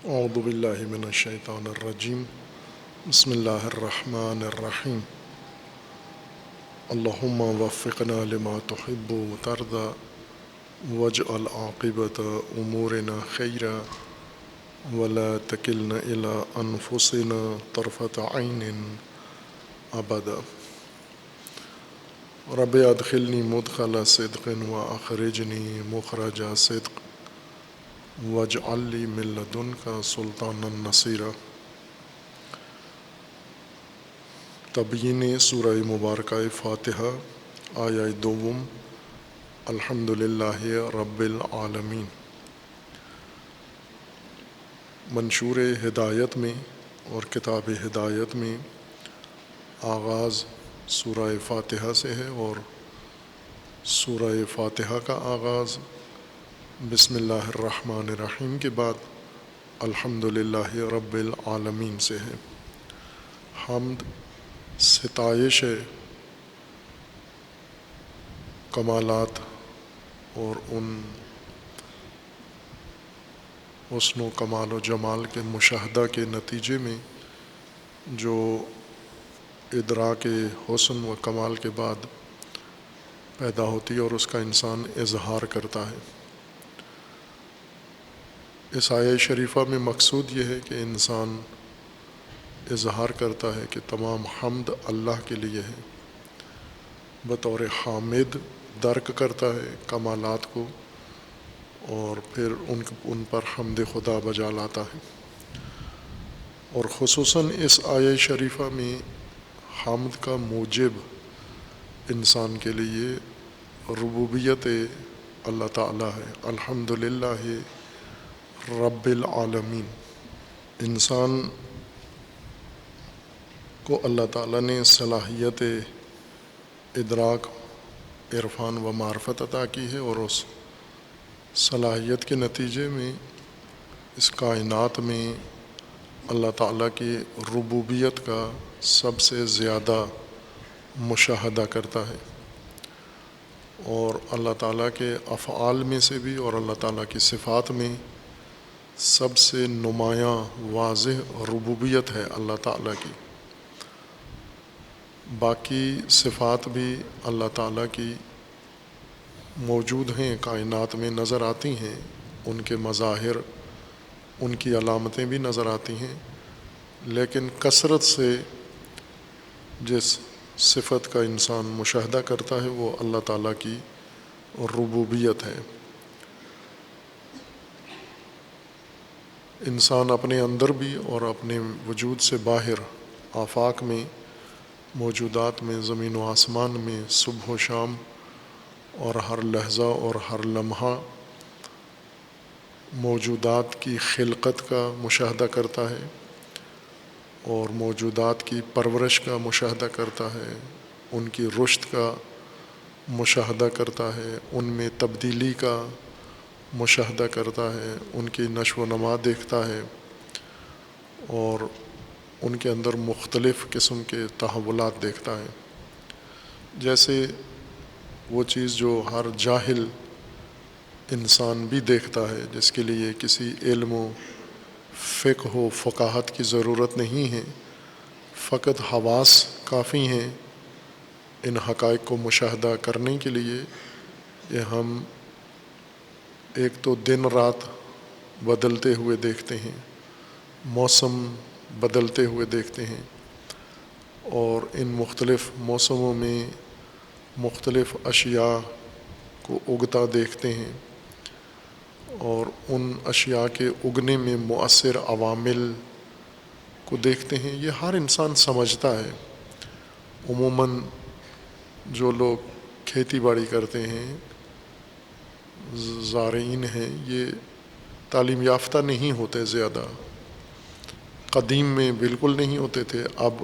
اعوذ باللہ من الشیطان الرجیم بسم اللہ الرحمن الرحیم اللہم وفقنا لما تحب وترضى واجعل عاقبۃ امورنا خیرا ولا تکلنا الی انفسنا طرفۃ عین ابدا رب ادخلنی مدخل صدق واخرجنی مخرج صدق واجعل لی من لدنک سلطانا نصیرا۔ تبیین سورہ مبارکہ فاتحہ آیہ دوم الحمد للہ رب العالمین۔ منشور ہدایت میں اور کتاب ہدایت میں آغاز سورہ فاتحہ سے ہے، اور سورہ فاتحہ کا آغاز بسم اللہ الرحمن الرحیم کے بعد الحمد للہ رب العالمین سے ہے۔ حمد ستائش کمالات اور ان حسن و کمال و جمال کے مشاہدہ کے نتیجے میں جو ادراک حسن و کمال کے بعد پیدا ہوتی ہے اور اس کا انسان اظہار کرتا ہے۔ اس آیہ شریفہ میں مقصود یہ ہے کہ انسان اظہار کرتا ہے کہ تمام حمد اللہ کے لیے ہے، بطور حامد درک کرتا ہے کمالات کو اور پھر ان پر حمد خدا بجا لاتا ہے۔ اور خصوصاً اس آیہ شریفہ میں حمد کا موجب انسان کے لیے ربوبیت اللہ تعالیٰ ہے، الحمد للہ رب العالمین۔ انسان کو اللہ تعالیٰ نے صلاحیت ادراک، عرفان و معرفت عطا کی ہے، اور اس صلاحیت کے نتیجے میں اس کائنات میں اللہ تعالیٰ کی ربوبیت کا سب سے زیادہ مشاہدہ کرتا ہے، اور اللہ تعالیٰ کے افعال میں سے بھی اور اللہ تعالیٰ کی صفات میں سب سے نمایاں واضح ربوبیت ہے اللہ تعالیٰ کی۔ باقی صفات بھی اللہ تعالیٰ کی موجود ہیں، کائنات میں نظر آتی ہیں، ان کے مظاہر، ان کی علامتیں بھی نظر آتی ہیں، لیکن کثرت سے جس صفت کا انسان مشاہدہ کرتا ہے وہ اللہ تعالیٰ کی ربوبیت ہے۔ انسان اپنے اندر بھی اور اپنے وجود سے باہر آفاق میں، موجودات میں، زمین و آسمان میں، صبح و شام اور ہر لحظہ اور ہر لمحہ موجودات کی خلقت کا مشاہدہ کرتا ہے، اور موجودات کی پرورش کا مشاہدہ کرتا ہے، ان کی رشد کا مشاہدہ کرتا ہے، ان میں تبدیلی کا مشاہدہ کرتا ہے، ان کی نشو و نما دیکھتا ہے، اور ان کے اندر مختلف قسم کے تحولات دیکھتا ہے۔ جیسے وہ چیز جو ہر جاہل انسان بھی دیکھتا ہے، جس کے لیے کسی علم و فقہ و فقاہت کی ضرورت نہیں ہے، فقط حواس کافی ہیں ان حقائق کو مشاہدہ کرنے کے لیے کہ ہم ایک تو دن رات بدلتے ہوئے دیکھتے ہیں، موسم بدلتے ہوئے دیکھتے ہیں، اور ان مختلف موسموں میں مختلف اشیاء کو اگتا دیکھتے ہیں، اور ان اشیاء کے اگنے میں مؤثر عوامل کو دیکھتے ہیں۔ یہ ہر انسان سمجھتا ہے۔ عموماً جو لوگ کھیتی باڑی کرتے ہیں، زارعین ہیں، یہ تعلیم یافتہ نہیں ہوتے زیادہ، قدیم میں بالکل نہیں ہوتے تھے، اب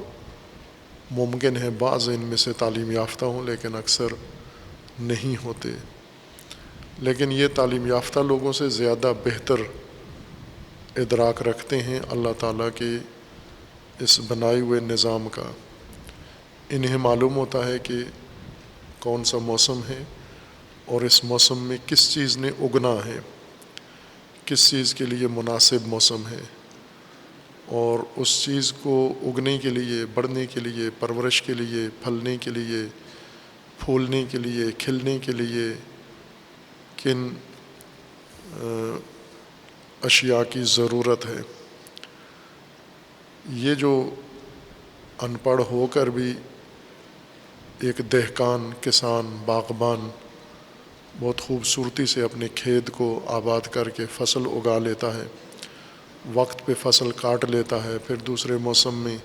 ممکن ہے بعض ان میں سے تعلیم یافتہ ہوں لیکن اکثر نہیں ہوتے، لیکن یہ تعلیم یافتہ لوگوں سے زیادہ بہتر ادراک رکھتے ہیں اللہ تعالیٰ کے اس بنائے ہوئے نظام کا۔ انہیں معلوم ہوتا ہے کہ کون سا موسم ہے اور اس موسم میں کس چیز نے اگنا ہے، کس چیز کے لیے مناسب موسم ہے، اور اس چیز کو اگنے کے لیے، بڑھنے کے لیے، پرورش کے لیے، پھلنے کے لیے، پھولنے کے لیے، کھلنے کے لیے کن اشیاء کی ضرورت ہے۔ یہ جو ان پڑھ ہو کر بھی ایک دہقان، کسان، باغبان بہت خوبصورتی سے اپنے کھیت کو آباد کر کے فصل اگا لیتا ہے، وقت پہ فصل کاٹ لیتا ہے، پھر دوسرے موسم میں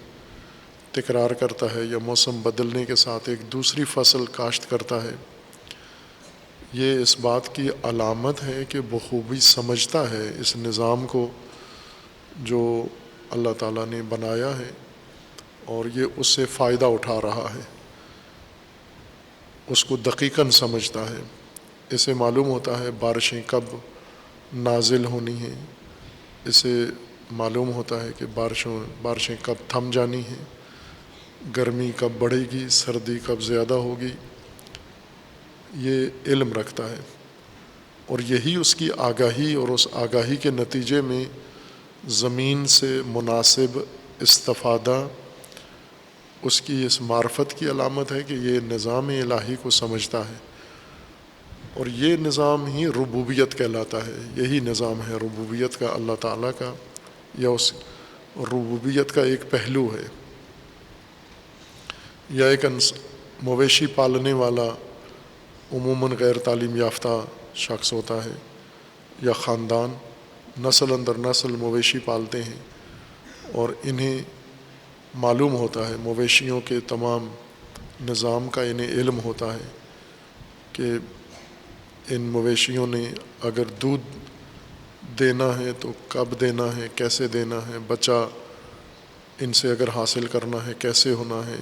تکرار کرتا ہے یا موسم بدلنے کے ساتھ ایک دوسری فصل کاشت کرتا ہے، یہ اس بات کی علامت ہے کہ بخوبی سمجھتا ہے اس نظام کو جو اللہ تعالیٰ نے بنایا ہے، اور یہ اس سے فائدہ اٹھا رہا ہے، اس کو دقیقاً سمجھتا ہے۔ اسے معلوم ہوتا ہے بارشیں کب نازل ہونی ہیں، اسے معلوم ہوتا ہے کہ بارشیں کب تھم جانی ہیں، گرمی کب بڑھے گی، سردی کب زیادہ ہوگی، یہ علم رکھتا ہے، اور یہی اس کی آگاہی، اور اس آگاہی کے نتیجے میں زمین سے مناسب استفادہ اس کی اس معرفت کی علامت ہے کہ یہ نظام الہی کو سمجھتا ہے، اور یہ نظام ہی ربوبیت کہلاتا ہے۔ یہی نظام ہے ربوبیت کا، اللہ تعالیٰ کا، یا اس ربوبیت کا ایک پہلو ہے۔ یا ایک مویشی پالنے والا عموماً غیر تعلیم یافتہ شخص ہوتا ہے، یا خاندان نسل اندر نسل مویشی پالتے ہیں، اور انہیں معلوم ہوتا ہے، مویشیوں کے تمام نظام کا انہیں علم ہوتا ہے کہ ان مویشیوں نے اگر دودھ دینا ہے تو کب دینا ہے، کیسے دینا ہے، بچہ ان سے اگر حاصل کرنا ہے کیسے ہونا ہے،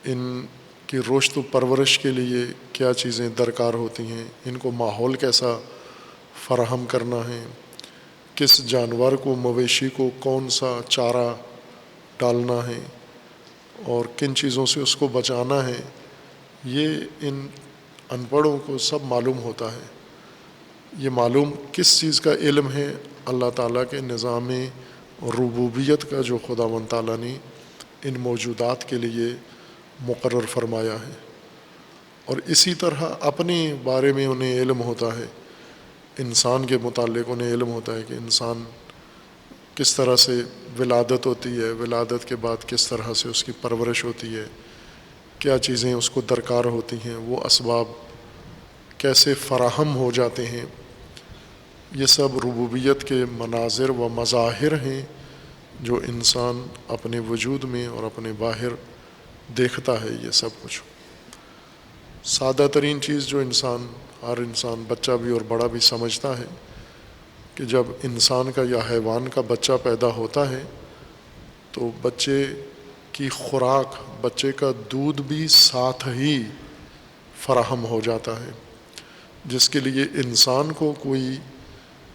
ان کی رشد و پرورش کے لیے کیا چیزیں درکار ہوتی ہیں، ان کو ماحول کیسا فراہم کرنا ہے، کس جانور کو، مویشی کو کون سا چارہ ڈالنا ہے، اور کن چیزوں سے اس کو بچانا ہے، یہ ان ان پڑھوں کو سب معلوم ہوتا ہے۔ یہ معلوم کس چیز کا علم ہے؟ اللہ تعالیٰ کے نظام ربوبیت کا، جو خداوند تعالیٰ نے ان موجودات کے لیے مقرر فرمایا ہے، اور اسی طرح اپنے بارے میں انہیں علم ہوتا ہے، انسان کے متعلق انہیں علم ہوتا ہے کہ انسان کس طرح سے ولادت ہوتی ہے، ولادت کے بعد کس طرح سے اس کی پرورش ہوتی ہے، کیا چیزیں اس کو درکار ہوتی ہیں، وہ اسباب کیسے فراہم ہو جاتے ہیں۔ یہ سب ربوبیت کے مناظر و مظاہر ہیں جو انسان اپنے وجود میں اور اپنے باہر دیکھتا ہے۔ یہ سب کچھ سادہ ترین چیز جو ہر انسان بچہ بھی اور بڑا بھی سمجھتا ہے کہ جب انسان کا یا حیوان کا بچہ پیدا ہوتا ہے تو بچے کی خوراک، بچے کا دودھ بھی ساتھ ہی فراہم ہو جاتا ہے، جس کے لیے انسان کو کوئی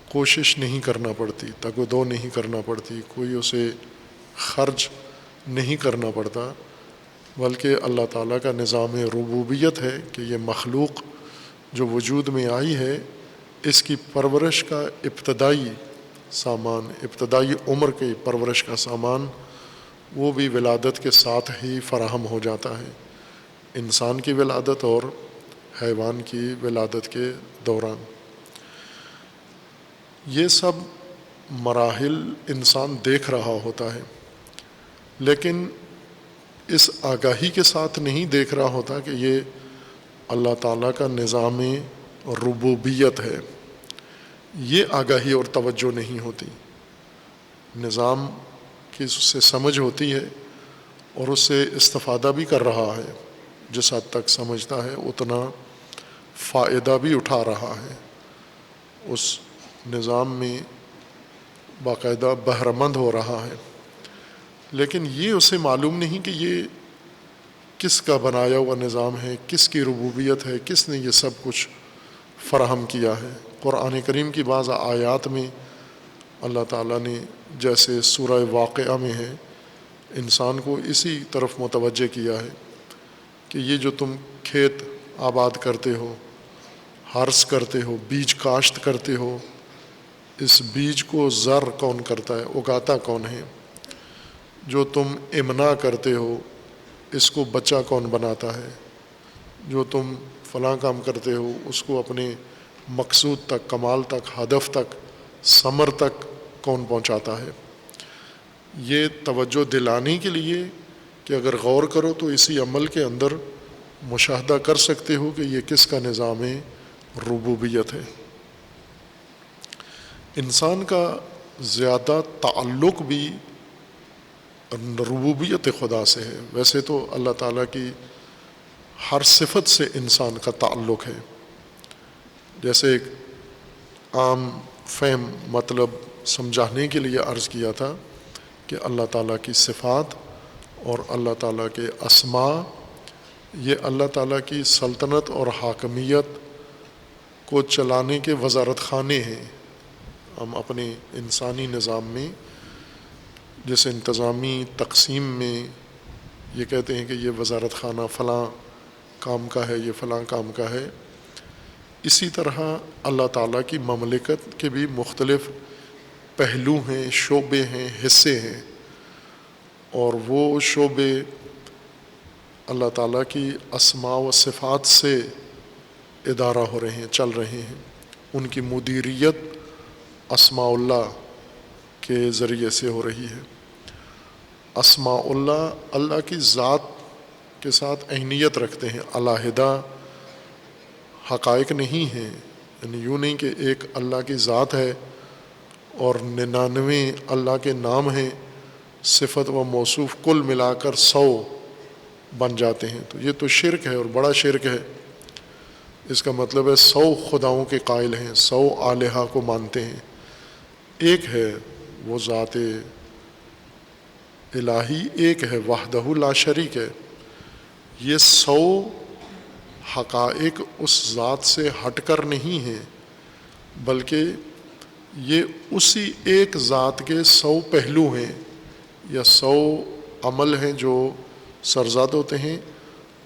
کوشش نہیں کرنا پڑتی، تگ و دو نہیں کرنا پڑتی، کوئی اسے خرچ نہیں کرنا پڑتا، بلکہ اللہ تعالیٰ کا نظام ربوبیت ہے کہ یہ مخلوق جو وجود میں آئی ہے، اس کی پرورش کا ابتدائی سامان، ابتدائی عمر کی پرورش کا سامان، وہ بھی ولادت کے ساتھ ہی فراہم ہو جاتا ہے، انسان کی ولادت اور حیوان کی ولادت کے دوران۔ یہ سب مراحل انسان دیکھ رہا ہوتا ہے، لیکن اس آگاہی کے ساتھ نہیں دیکھ رہا ہوتا کہ یہ اللہ تعالیٰ کا نظام ربوبیت ہے۔ یہ آگاہی اور توجہ نہیں ہوتی، نظام کی اس سے سمجھ ہوتی ہے اور اس سے استفادہ بھی کر رہا ہے، جس حد تک سمجھتا ہے اتنا فائدہ بھی اٹھا رہا ہے، اس نظام میں باقاعدہ بہرمند ہو رہا ہے، لیکن یہ اسے معلوم نہیں کہ یہ کس کا بنایا ہوا نظام ہے، کس کی ربوبیت ہے، کس نے یہ سب کچھ فراہم کیا ہے۔ قرآن کریم کی بعض آیات میں اللہ تعالیٰ نے، جیسے سورہ واقعہ میں ہے، انسان کو اسی طرف متوجہ کیا ہے کہ یہ جو تم کھیت آباد کرتے ہو، ہرس کرتے ہو، بیج کاشت کرتے ہو، اس بیج کو زر کون کرتا ہے، اگاتا کون ہے، جو تم امنا کرتے ہو اس کو بچہ کون بناتا ہے، جو تم فلاں کام کرتے ہو اس کو اپنے مقصود تک، کمال تک، ہدف تک، ثمر تک کون پہنچاتا ہے۔ یہ توجہ دلانے کے لیے کہ اگر غور کرو تو اسی عمل کے اندر مشاہدہ کر سکتے ہو کہ یہ کس کا نظام ربوبیت ہے۔ انسان کا زیادہ تعلق بھی ربوبیت خدا سے ہے۔ ویسے تو اللہ تعالیٰ کی ہر صفت سے انسان کا تعلق ہے، جیسے ایک عام فہم مطلب سمجھانے کے لیے عرض کیا تھا کہ اللہ تعالیٰ کی صفات اور اللہ تعالیٰ کے اسماء یہ اللہ تعالیٰ کی سلطنت اور حاکمیت کو چلانے کے وزارت خانے ہیں۔ ہم اپنے انسانی نظام میں جس انتظامی تقسیم میں یہ کہتے ہیں کہ یہ وزارت خانہ فلاں کام کا ہے، یہ فلاں کام کا ہے، اسی طرح اللہ تعالیٰ کی مملکت کے بھی مختلف پہلو ہیں، شعبے ہیں، حصے ہیں، اور وہ شعبے اللہ تعالیٰ کی اسماء و صفات سے ادارہ ہو رہے ہیں، چل رہے ہیں۔ ان کی مدیریت اسماء اللہ کے ذریعے سے ہو رہی ہے۔ اسماء اللہ اللہ کی ذات کے ساتھ اہمیت رکھتے ہیں، علیحدہ حقائق نہیں ہیں، یعنی یوں نہیں کہ ایک اللہ کی ذات ہے اور 99 اللہ کے نام ہیں، صفت و موصوف کل ملا کر 100 بن جاتے ہیں، تو یہ تو شرک ہے اور بڑا شرک ہے۔ اس کا مطلب ہے 100 خداؤں کے قائل ہیں، 100 الہہ کو مانتے ہیں۔ ایک ہے وہ ذات الہی، ایک ہے وحدہ لا شریک ہے۔ یہ 100 حقائق اس ذات سے ہٹ کر نہیں ہیں، بلکہ یہ اسی ایک ذات کے 100 پہلو ہیں یا 100 عمل ہیں جو سرزاد ہوتے ہیں،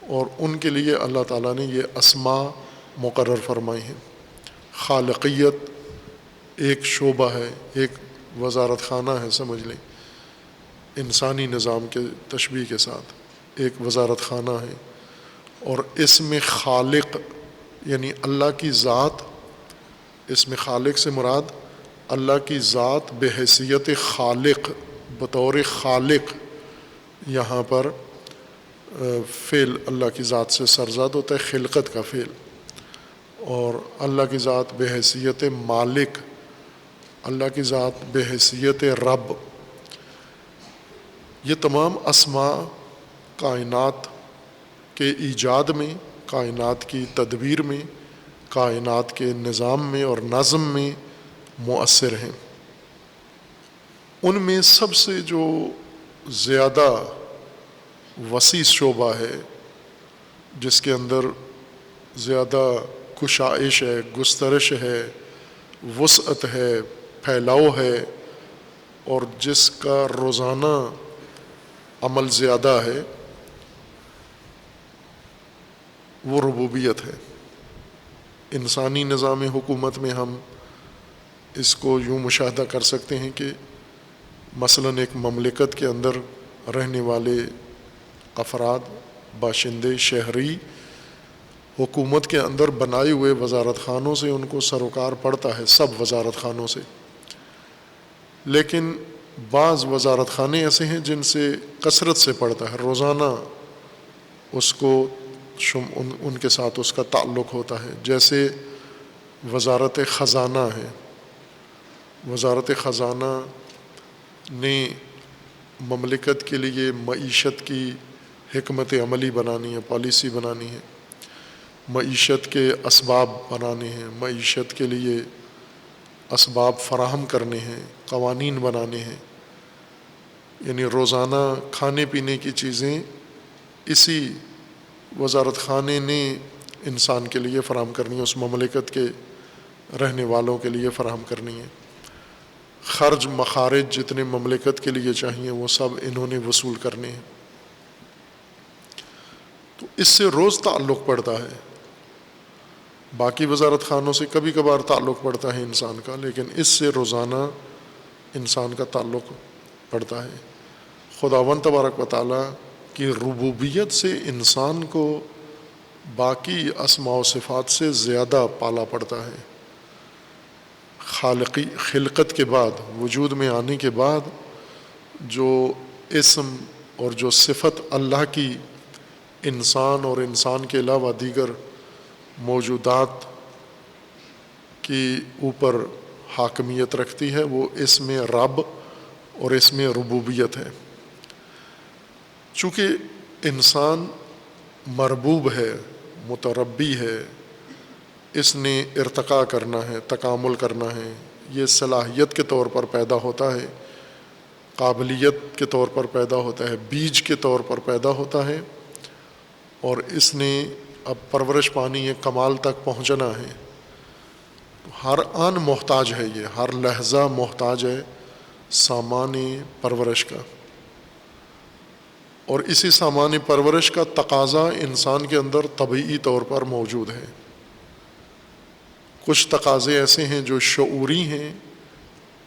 اور ان کے لیے اللہ تعالیٰ نے یہ اسماء مقرر فرمائی ہیں۔ خالقیت ایک شعبہ ہے، ایک وزارت خانہ ہے، سمجھ لیں انسانی نظام کے تشبیہ کے ساتھ ایک وزارت خانہ ہے، اور اس میں خالق یعنی اللہ کی ذات، اس میں خالق سے مراد اللہ کی ذات بحیثیت خالق، بطور خالق یہاں پر فعل اللہ کی ذات سے سرزاد ہوتا ہے، خلقت کا فعل، اور اللہ کی ذات بحیثیت مالک، اللہ کی ذات بحیثیت رب۔ یہ تمام اسماء کائنات کے ایجاد میں، کائنات کی تدبیر میں، کائنات کے نظام میں اور نظم میں مؤثر ہیں۔ ان میں سب سے جو زیادہ وسیع شعبہ ہے، جس کے اندر زیادہ کشائش ہے، گسترش ہے، وسعت ہے، پھیلاؤ ہے، اور جس کا روزانہ عمل زیادہ ہے، وہ ربوبیت ہے۔ انسانی نظام حکومت میں ہم اس کو یوں مشاہدہ کر سکتے ہیں کہ مثلاً ایک مملکت کے اندر رہنے والے افراد، باشندے، شہری حکومت کے اندر بنائے ہوئے وزارت خانوں سے ان کو سروکار پڑتا ہے، سب وزارت خانوں سے، لیکن بعض وزارت خانے ایسے ہیں جن سے کثرت سے پڑتا ہے، روزانہ اس کو ان کے ساتھ اس کا تعلق ہوتا ہے۔ جیسے وزارت خزانہ ہے، وزارت خزانہ نے مملکت کے لیے معیشت کی حکمت عملی بنانی ہے، پالیسی بنانی ہے، معیشت کے اسباب بنانے ہیں، معیشت کے لیے اسباب فراہم کرنے ہیں، قوانین بنانے ہیں، یعنی روزانہ کھانے پینے کی چیزیں اسی وزارت خانے نے انسان کے لیے فراہم کرنی ہے، اس مملکت کے رہنے والوں کے لیے فراہم کرنی ہے۔ خرچ مخارج جتنے مملکت کے لیے چاہیے وہ سب انہوں نے وصول کرنے ہیں۔ تو اس سے روز تعلق پڑتا ہے۔ باقی وزارت خانوں سے کبھی کبھار تعلق پڑتا ہے انسان کا، لیکن اس سے روزانہ انسان کا تعلق پڑتا ہے۔ خداوند تبارک و تعالیٰ کی ربوبیت سے انسان کو باقی اسماء و صفات سے زیادہ پالا پڑتا ہے۔ خلقت کے بعد، وجود میں آنے کے بعد جو اسم اور جو صفت اللہ کی انسان اور انسان کے علاوہ دیگر موجودات کی اوپر حاکمیت رکھتی ہے، وہ اسم رب اور اسم ربوبیت ہے۔ چونکہ انسان مربوب ہے، متربی ہے، اس نے ارتقاء کرنا ہے، تکامل کرنا ہے، یہ صلاحیت کے طور پر پیدا ہوتا ہے، قابلیت کے طور پر پیدا ہوتا ہے، بیج کے طور پر پیدا ہوتا ہے، اور اس نے اب پرورش پانی ہے، کمال تک پہنچنا ہے۔ ہر آن محتاج ہے، یہ ہر لحظہ محتاج ہے سامان پرورش کا، اور اسی سامان پرورش کا تقاضا انسان کے اندر طبعی طور پر موجود ہے۔ کچھ تقاضے ایسے ہیں جو شعوری ہیں،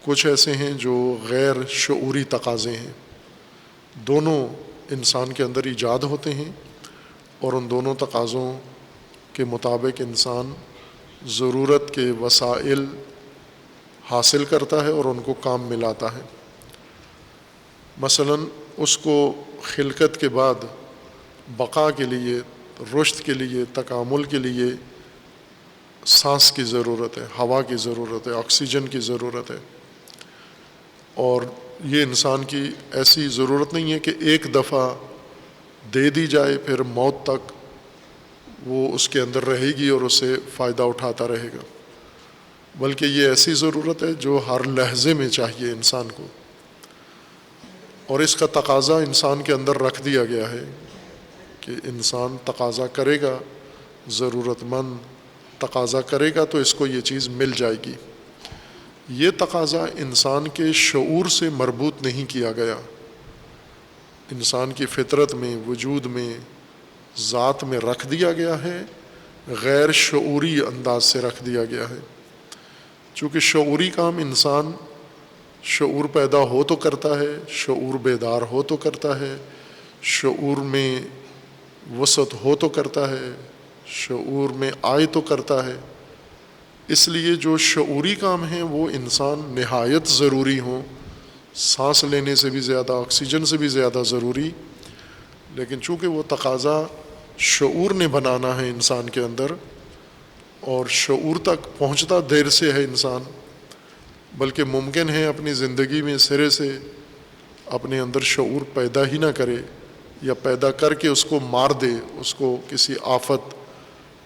کچھ ایسے ہیں جو غیر شعوری تقاضے ہیں۔ دونوں انسان کے اندر ایجاد ہوتے ہیں، اور ان دونوں تقاضوں کے مطابق انسان ضرورت کے وسائل حاصل کرتا ہے اور ان کو کام ملاتا ہے۔ مثلاً اس کو خلقت کے بعد بقا کے لیے، رشد کے لیے، تکامل کے لیے سانس کی ضرورت ہے، ہوا کی ضرورت ہے، آکسیجن کی ضرورت ہے، اور یہ انسان کی ایسی ضرورت نہیں ہے کہ ایک دفعہ دے دی جائے پھر موت تک وہ اس کے اندر رہے گی اور اسے فائدہ اٹھاتا رہے گا، بلکہ یہ ایسی ضرورت ہے جو ہر لحظے میں چاہیے انسان کو، اور اس کا تقاضا انسان کے اندر رکھ دیا گیا ہے کہ انسان تقاضا کرے گا، ضرورت مند تقاضا کرے گا تو اس کو یہ چیز مل جائے گی۔ یہ تقاضا انسان کے شعور سے مربوط نہیں کیا گیا، انسان کی فطرت میں، وجود میں، ذات میں رکھ دیا گیا ہے، غیر شعوری انداز سے رکھ دیا گیا ہے۔ چونکہ شعوری کام انسان شعور پیدا ہو تو کرتا ہے، شعور بیدار ہو تو کرتا ہے، شعور میں وسعت ہو تو کرتا ہے، شعور میں آئے تو کرتا ہے۔ اس لیے جو شعوری کام ہیں وہ انسان نہایت ضروری ہوں، سانس لینے سے بھی زیادہ، آکسیجن سے بھی زیادہ ضروری، لیکن چونکہ وہ تقاضا شعور نے بنانا ہے انسان کے اندر، اور شعور تک پہنچتا دیر سے ہے انسان، بلکہ ممکن ہے اپنی زندگی میں سرے سے اپنے اندر شعور پیدا ہی نہ کرے، یا پیدا کر کے اس کو مار دے، اس کو کسی آفت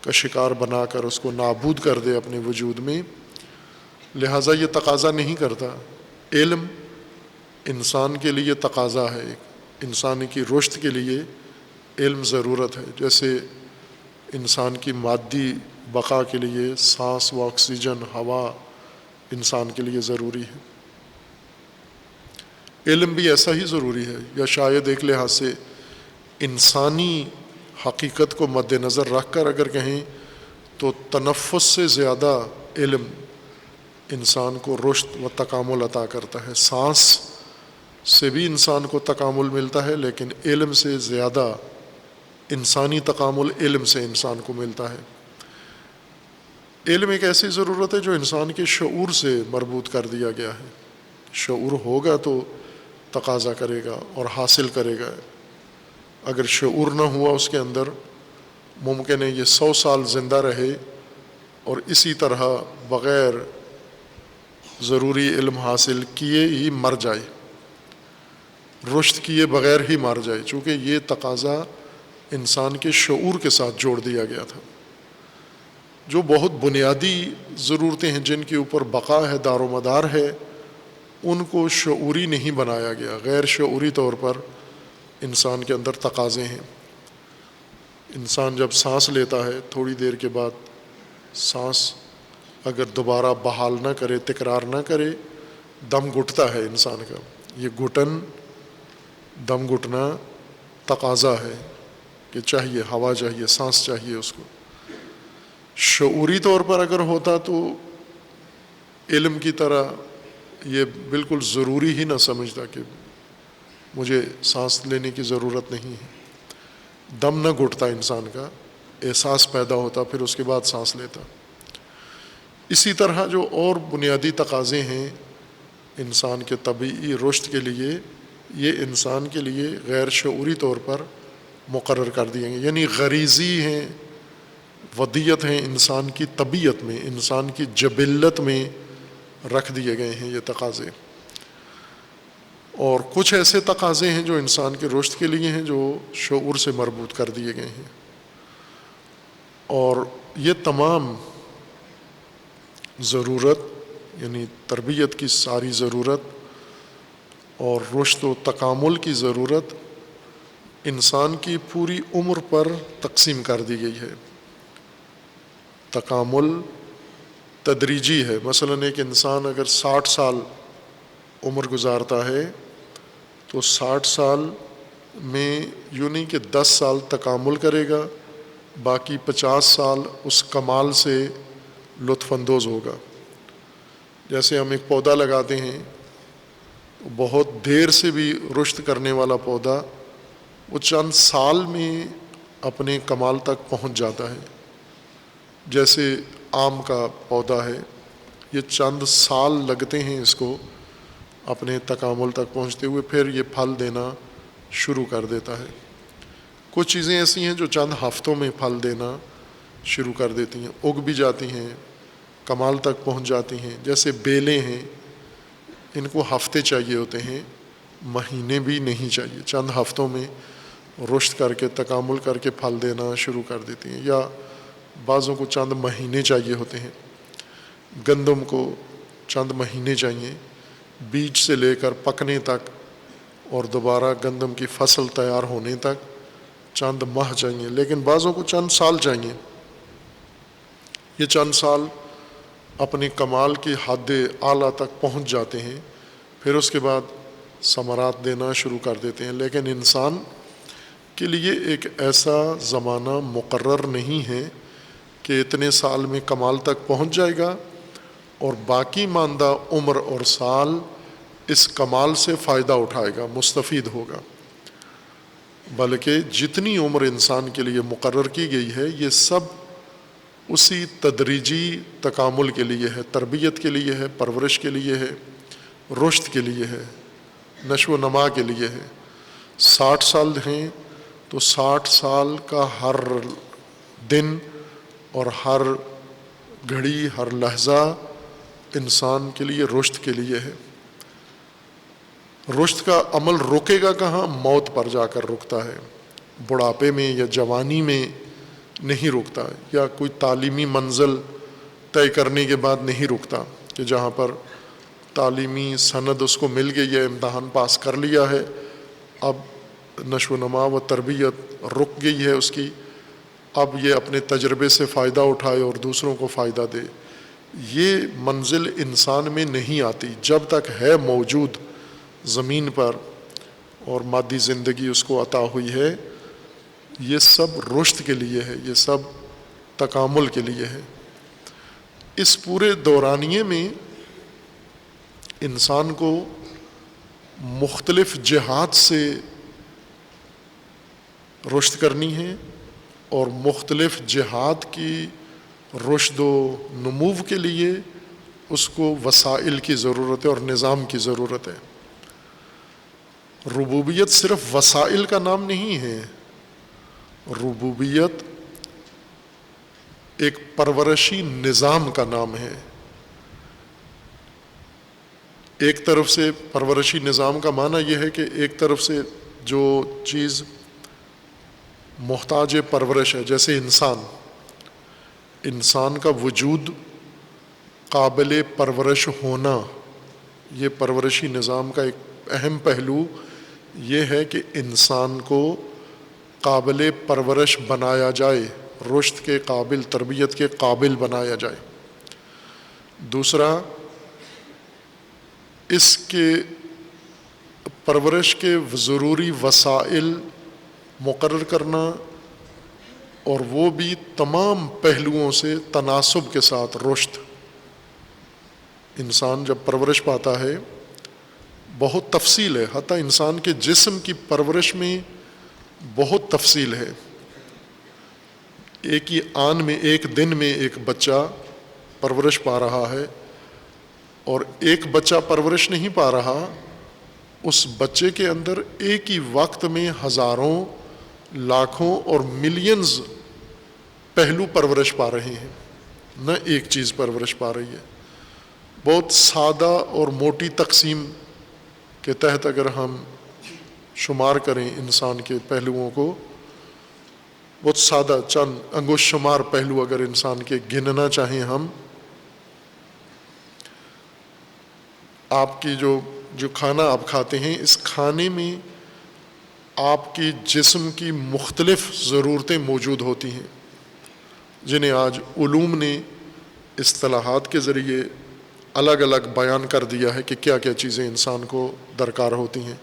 کا شکار بنا کر اس کو نابود کر دے اپنے وجود میں، لہٰذا یہ تقاضا نہیں کرتا۔ علم انسان کے لیے تقاضا ہے، انسان کی رشد کے لیے علم ضرورت ہے، جیسے انسان کی مادی بقا کے لیے سانس و آکسیجن، ہوا انسان کے لیے ضروری ہے، علم بھی ایسا ہی ضروری ہے، یا شاید ایک لحاظ سے انسانی حقیقت کو مد نظر رکھ کر اگر کہیں تو تنفس سے زیادہ علم انسان کو رشد و تکامل عطا کرتا ہے۔ سانس سے بھی انسان کو تکامل ملتا ہے، لیکن علم سے زیادہ انسانی تکامل علم سے انسان کو ملتا ہے۔ علم ایک ایسی ضرورت ہے جو انسان کے شعور سے مربوط کر دیا گیا ہے، شعور ہوگا تو تقاضا کرے گا اور حاصل کرے گا، اگر شعور نہ ہوا اس کے اندر ممکن ہے یہ 100 سال زندہ رہے اور اسی طرح بغیر ضروری علم حاصل کیے ہی مر جائے، رشد کیے بغیر ہی مر جائے، چونکہ یہ تقاضا انسان کے شعور کے ساتھ جوڑ دیا گیا تھا۔ جو بہت بنیادی ضرورتیں ہیں جن کے اوپر بقا ہے، دار و مدار ہے، ان کو شعوری نہیں بنایا گیا، غیر شعوری طور پر انسان کے اندر تقاضے ہیں۔ انسان جب سانس لیتا ہے تھوڑی دیر کے بعد سانس اگر دوبارہ بحال نہ کرے، تکرار نہ کرے، دم گھٹتا ہے انسان کا۔ یہ گھٹن، دم گھٹنا تقاضا ہے کہ چاہیے، ہوا چاہیے، سانس چاہیے اس کو۔ شعوری طور پر اگر ہوتا تو علم کی طرح یہ بالکل ضروری ہی نہ سمجھتا کہ مجھے سانس لینے کی ضرورت نہیں ہے، دم نہ گھٹتا انسان کا، احساس پیدا ہوتا، پھر اس کے بعد سانس لیتا۔ اسی طرح جو اور بنیادی تقاضے ہیں انسان کے طبعی رشد کے لیے، یہ انسان کے لیے غیر شعوری طور پر مقرر کر دیے گئے، یعنی غریزی ہیں، ودیت ہیں، انسان کی طبیعت میں، انسان کی جبلت میں رکھ دیے گئے ہیں یہ تقاضے۔ اور کچھ ایسے تقاضے ہیں جو انسان کے رشد کے لیے ہیں، جو شعور سے مربوط کر دیے گئے ہیں۔ اور یہ تمام ضرورت، یعنی تربیت کی ساری ضرورت اور رشد و تکامل کی ضرورت انسان کی پوری عمر پر تقسیم کر دی گئی ہے۔ تکامل تدریجی ہے، مثلاً ایک انسان اگر 60 سال عمر گزارتا ہے تو 60 سال میں یوں نہیں کہ 10 سال تکامل کرے گا، باقی 50 سال اس کمال سے لطف اندوز ہوگا۔ جیسے ہم ایک پودا لگاتے ہیں، بہت دیر سے بھی رشد کرنے والا پودا وہ چند سال میں اپنے کمال تک پہنچ جاتا ہے۔ جیسے آم کا پودا ہے، یہ چند سال لگتے ہیں اس کو اپنے تکامل تک پہنچتے ہوئے، پھر یہ پھل دینا شروع کر دیتا ہے۔ کچھ چیزیں ایسی ہیں جو چند ہفتوں میں پھل دینا شروع کر دیتی ہیں، اگ بھی جاتی ہیں، کمال تک پہنچ جاتی ہیں۔ جیسے بیلیں ہیں، ان کو ہفتے چاہیے ہوتے ہیں، مہینے بھی نہیں چاہیے، چند ہفتوں میں رشد کر کے تکامل کر کے پھل دینا شروع کر دیتی ہیں، یا بعضوں کو چند مہینے چاہیے ہوتے ہیں۔ گندم کو چند مہینے چاہیے بیج سے لے کر پکنے تک، اور دوبارہ گندم کی فصل تیار ہونے تک چند ماہ چاہیے، لیکن بعضوں کو چند سال چاہیے۔ یہ چند سال اپنے کمال کی حد اعلیٰ تک پہنچ جاتے ہیں، پھر اس کے بعد ثمرات دینا شروع کر دیتے ہیں۔ لیکن انسان کے لیے ایک ایسا زمانہ مقرر نہیں ہے کہ اتنے سال میں کمال تک پہنچ جائے گا اور باقی ماندہ عمر اور سال اس کمال سے فائدہ اٹھائے گا، مستفید ہوگا، بلکہ جتنی عمر انسان کے لیے مقرر کی گئی ہے یہ سب اسی تدریجی تکامل کے لیے ہے، تربیت کے لیے ہے، پرورش کے لیے ہے، رشد کے لیے ہے، نشو و نما کے لیے ہے۔ 60 سال ہیں تو 60 سال کا ہر دن اور ہر گھڑی، ہر لحظہ انسان کے لیے رشد کے لیے ہے۔ رشد کا عمل رکے گا کہاں؟ موت پر جا کر رکتا ہے، بڑھاپے میں یا جوانی میں نہیں رکتا، یا کوئی تعلیمی منزل طے کرنے کے بعد نہیں رکتا کہ جہاں پر تعلیمی سند اس کو مل گئی ہے، امتحان پاس کر لیا ہے، اب نشو و نما و تربیت رک گئی ہے اس کی، اب یہ اپنے تجربے سے فائدہ اٹھائے اور دوسروں کو فائدہ دے۔ یہ منزل انسان میں نہیں آتی جب تک ہے موجود زمین پر اور مادی زندگی اس کو عطا ہوئی ہے۔ یہ سب رشد کے لیے ہے، یہ سب تکامل کے لیے ہے۔ اس پورے دورانیے میں انسان کو مختلف جہات سے رشد کرنی ہے، اور مختلف جہات کی رشد و نمو کے لیے اس کو وسائل کی ضرورت ہے اور نظام کی ضرورت ہے۔ ربوبیت صرف وسائل کا نام نہیں ہے، ربوبیت ایک پرورشی نظام کا نام ہے۔ ایک طرف سے پرورشی نظام کا معنی یہ ہے کہ ایک طرف سے جو چیز محتاج پرورش ہے، جیسے انسان کا وجود قابل پرورش ہونا، یہ پرورشی نظام کا ایک اہم پہلو یہ ہے کہ انسان کو قابل پرورش بنایا جائے، رشد کے قابل، تربیت کے قابل بنایا جائے۔ دوسرا، اس کے پرورش کے ضروری وسائل مقرر کرنا اور وہ بھی تمام پہلوؤں سے تناسب کے ساتھ رشد۔ انسان جب پرورش پاتا ہے بہت تفصیل ہے، حتیٰ انسان کے جسم کی پرورش میں بہت تفصیل ہے۔ ایک ہی آن میں ایک دن میں ایک بچہ پرورش پا رہا ہے، اور ایک بچہ پرورش نہیں پا رہا، اس بچے کے اندر ایک ہی وقت میں ہزاروں، لاکھوں اور ملینز پہلو پرورش پا رہے ہیں، نہ ایک چیز پرورش پا رہی ہے۔ بہت سادہ اور موٹی تقسیم کے تحت اگر ہم شمار کریں انسان کے پہلوؤں کو، بہت سادہ چند انگشت شمار پہلو اگر انسان کے گننا چاہیں ہم، آپ کی جو کھانا آپ کھاتے ہیں، اس کھانے میں آپ کی جسم کی مختلف ضرورتیں موجود ہوتی ہیں، جنہیں آج علوم نے اصطلاحات کے ذریعے الگ الگ بیان کر دیا ہے کہ کیا کیا چیزیں انسان کو درکار ہوتی ہیں۔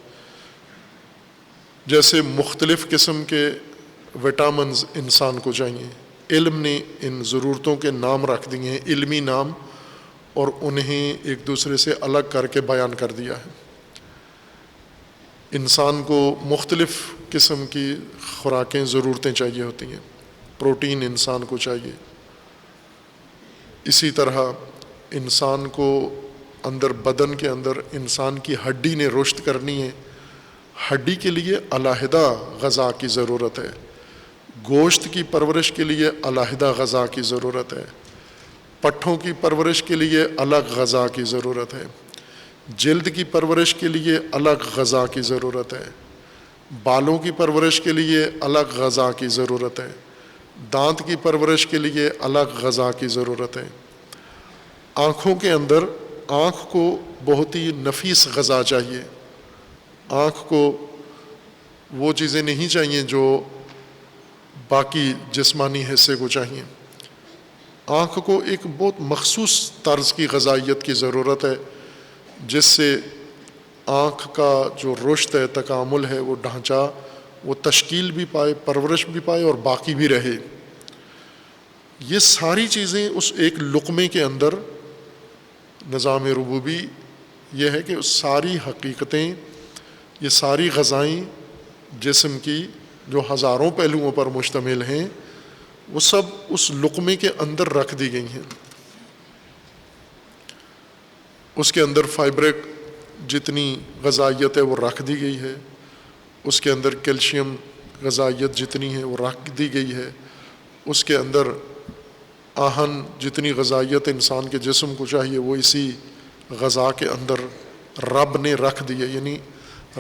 جیسے مختلف قسم کے وٹامنز انسان کو چاہیے، علم نے ان ضرورتوں کے نام رکھ دیے ہیں، علمی نام، اور انہیں ایک دوسرے سے الگ کر کے بیان کر دیا ہے۔ انسان کو مختلف قسم کی خوراکیں، ضرورتیں چاہیے ہوتی ہیں، پروٹین انسان کو چاہیے۔ اسی طرح انسان کو اندر بدن کے اندر انسان کی ہڈی نے رشد کرنی ہے، ہڈی کے لیے علیحدہ غذا کی ضرورت ہے، گوشت کی پرورش کے لیے علیحدہ غذا کی ضرورت ہے، پٹھوں کی پرورش کے لیے الگ غذا کی ضرورت ہے، جلد کی پرورش کے لیے الگ غذا کی ضرورت ہے، بالوں کی پرورش کے لیے الگ غذا کی ضرورت ہے، دانت کی پرورش کے لیے الگ غذا کی ضرورت ہے۔ آنکھوں کے اندر آنکھ کو بہت ہی نفیس غذا چاہیے، آنکھ کو وہ چیزیں نہیں چاہیے جو باقی جسمانی حصے کو چاہیے، آنکھ کو ایک بہت مخصوص طرز کی غذائیت کی ضرورت ہے، جس سے آنکھ کا جو رشد ہے، تکامل ہے، وہ ڈھانچہ وہ تشکیل بھی پائے، پرورش بھی پائے اور باقی بھی رہے۔ یہ ساری چیزیں اس ایک لقمے کے اندر، نظام ربوبی یہ ہے کہ ساری حقیقتیں، یہ ساری غذائیں جسم کی جو ہزاروں پہلوؤں پر مشتمل ہیں، وہ سب اس لقمے کے اندر رکھ دی گئی ہیں۔ اس کے اندر فائبر جتنی غذائیت ہے وہ رکھ دی گئی ہے، اس کے اندر کیلشیم غذائیت جتنی ہے وہ رکھ دی گئی ہے، اس کے اندر آہن جتنی غذائیت انسان کے جسم کو چاہیے وہ اسی غذا کے اندر رب نے رکھ دی ہے۔ یعنی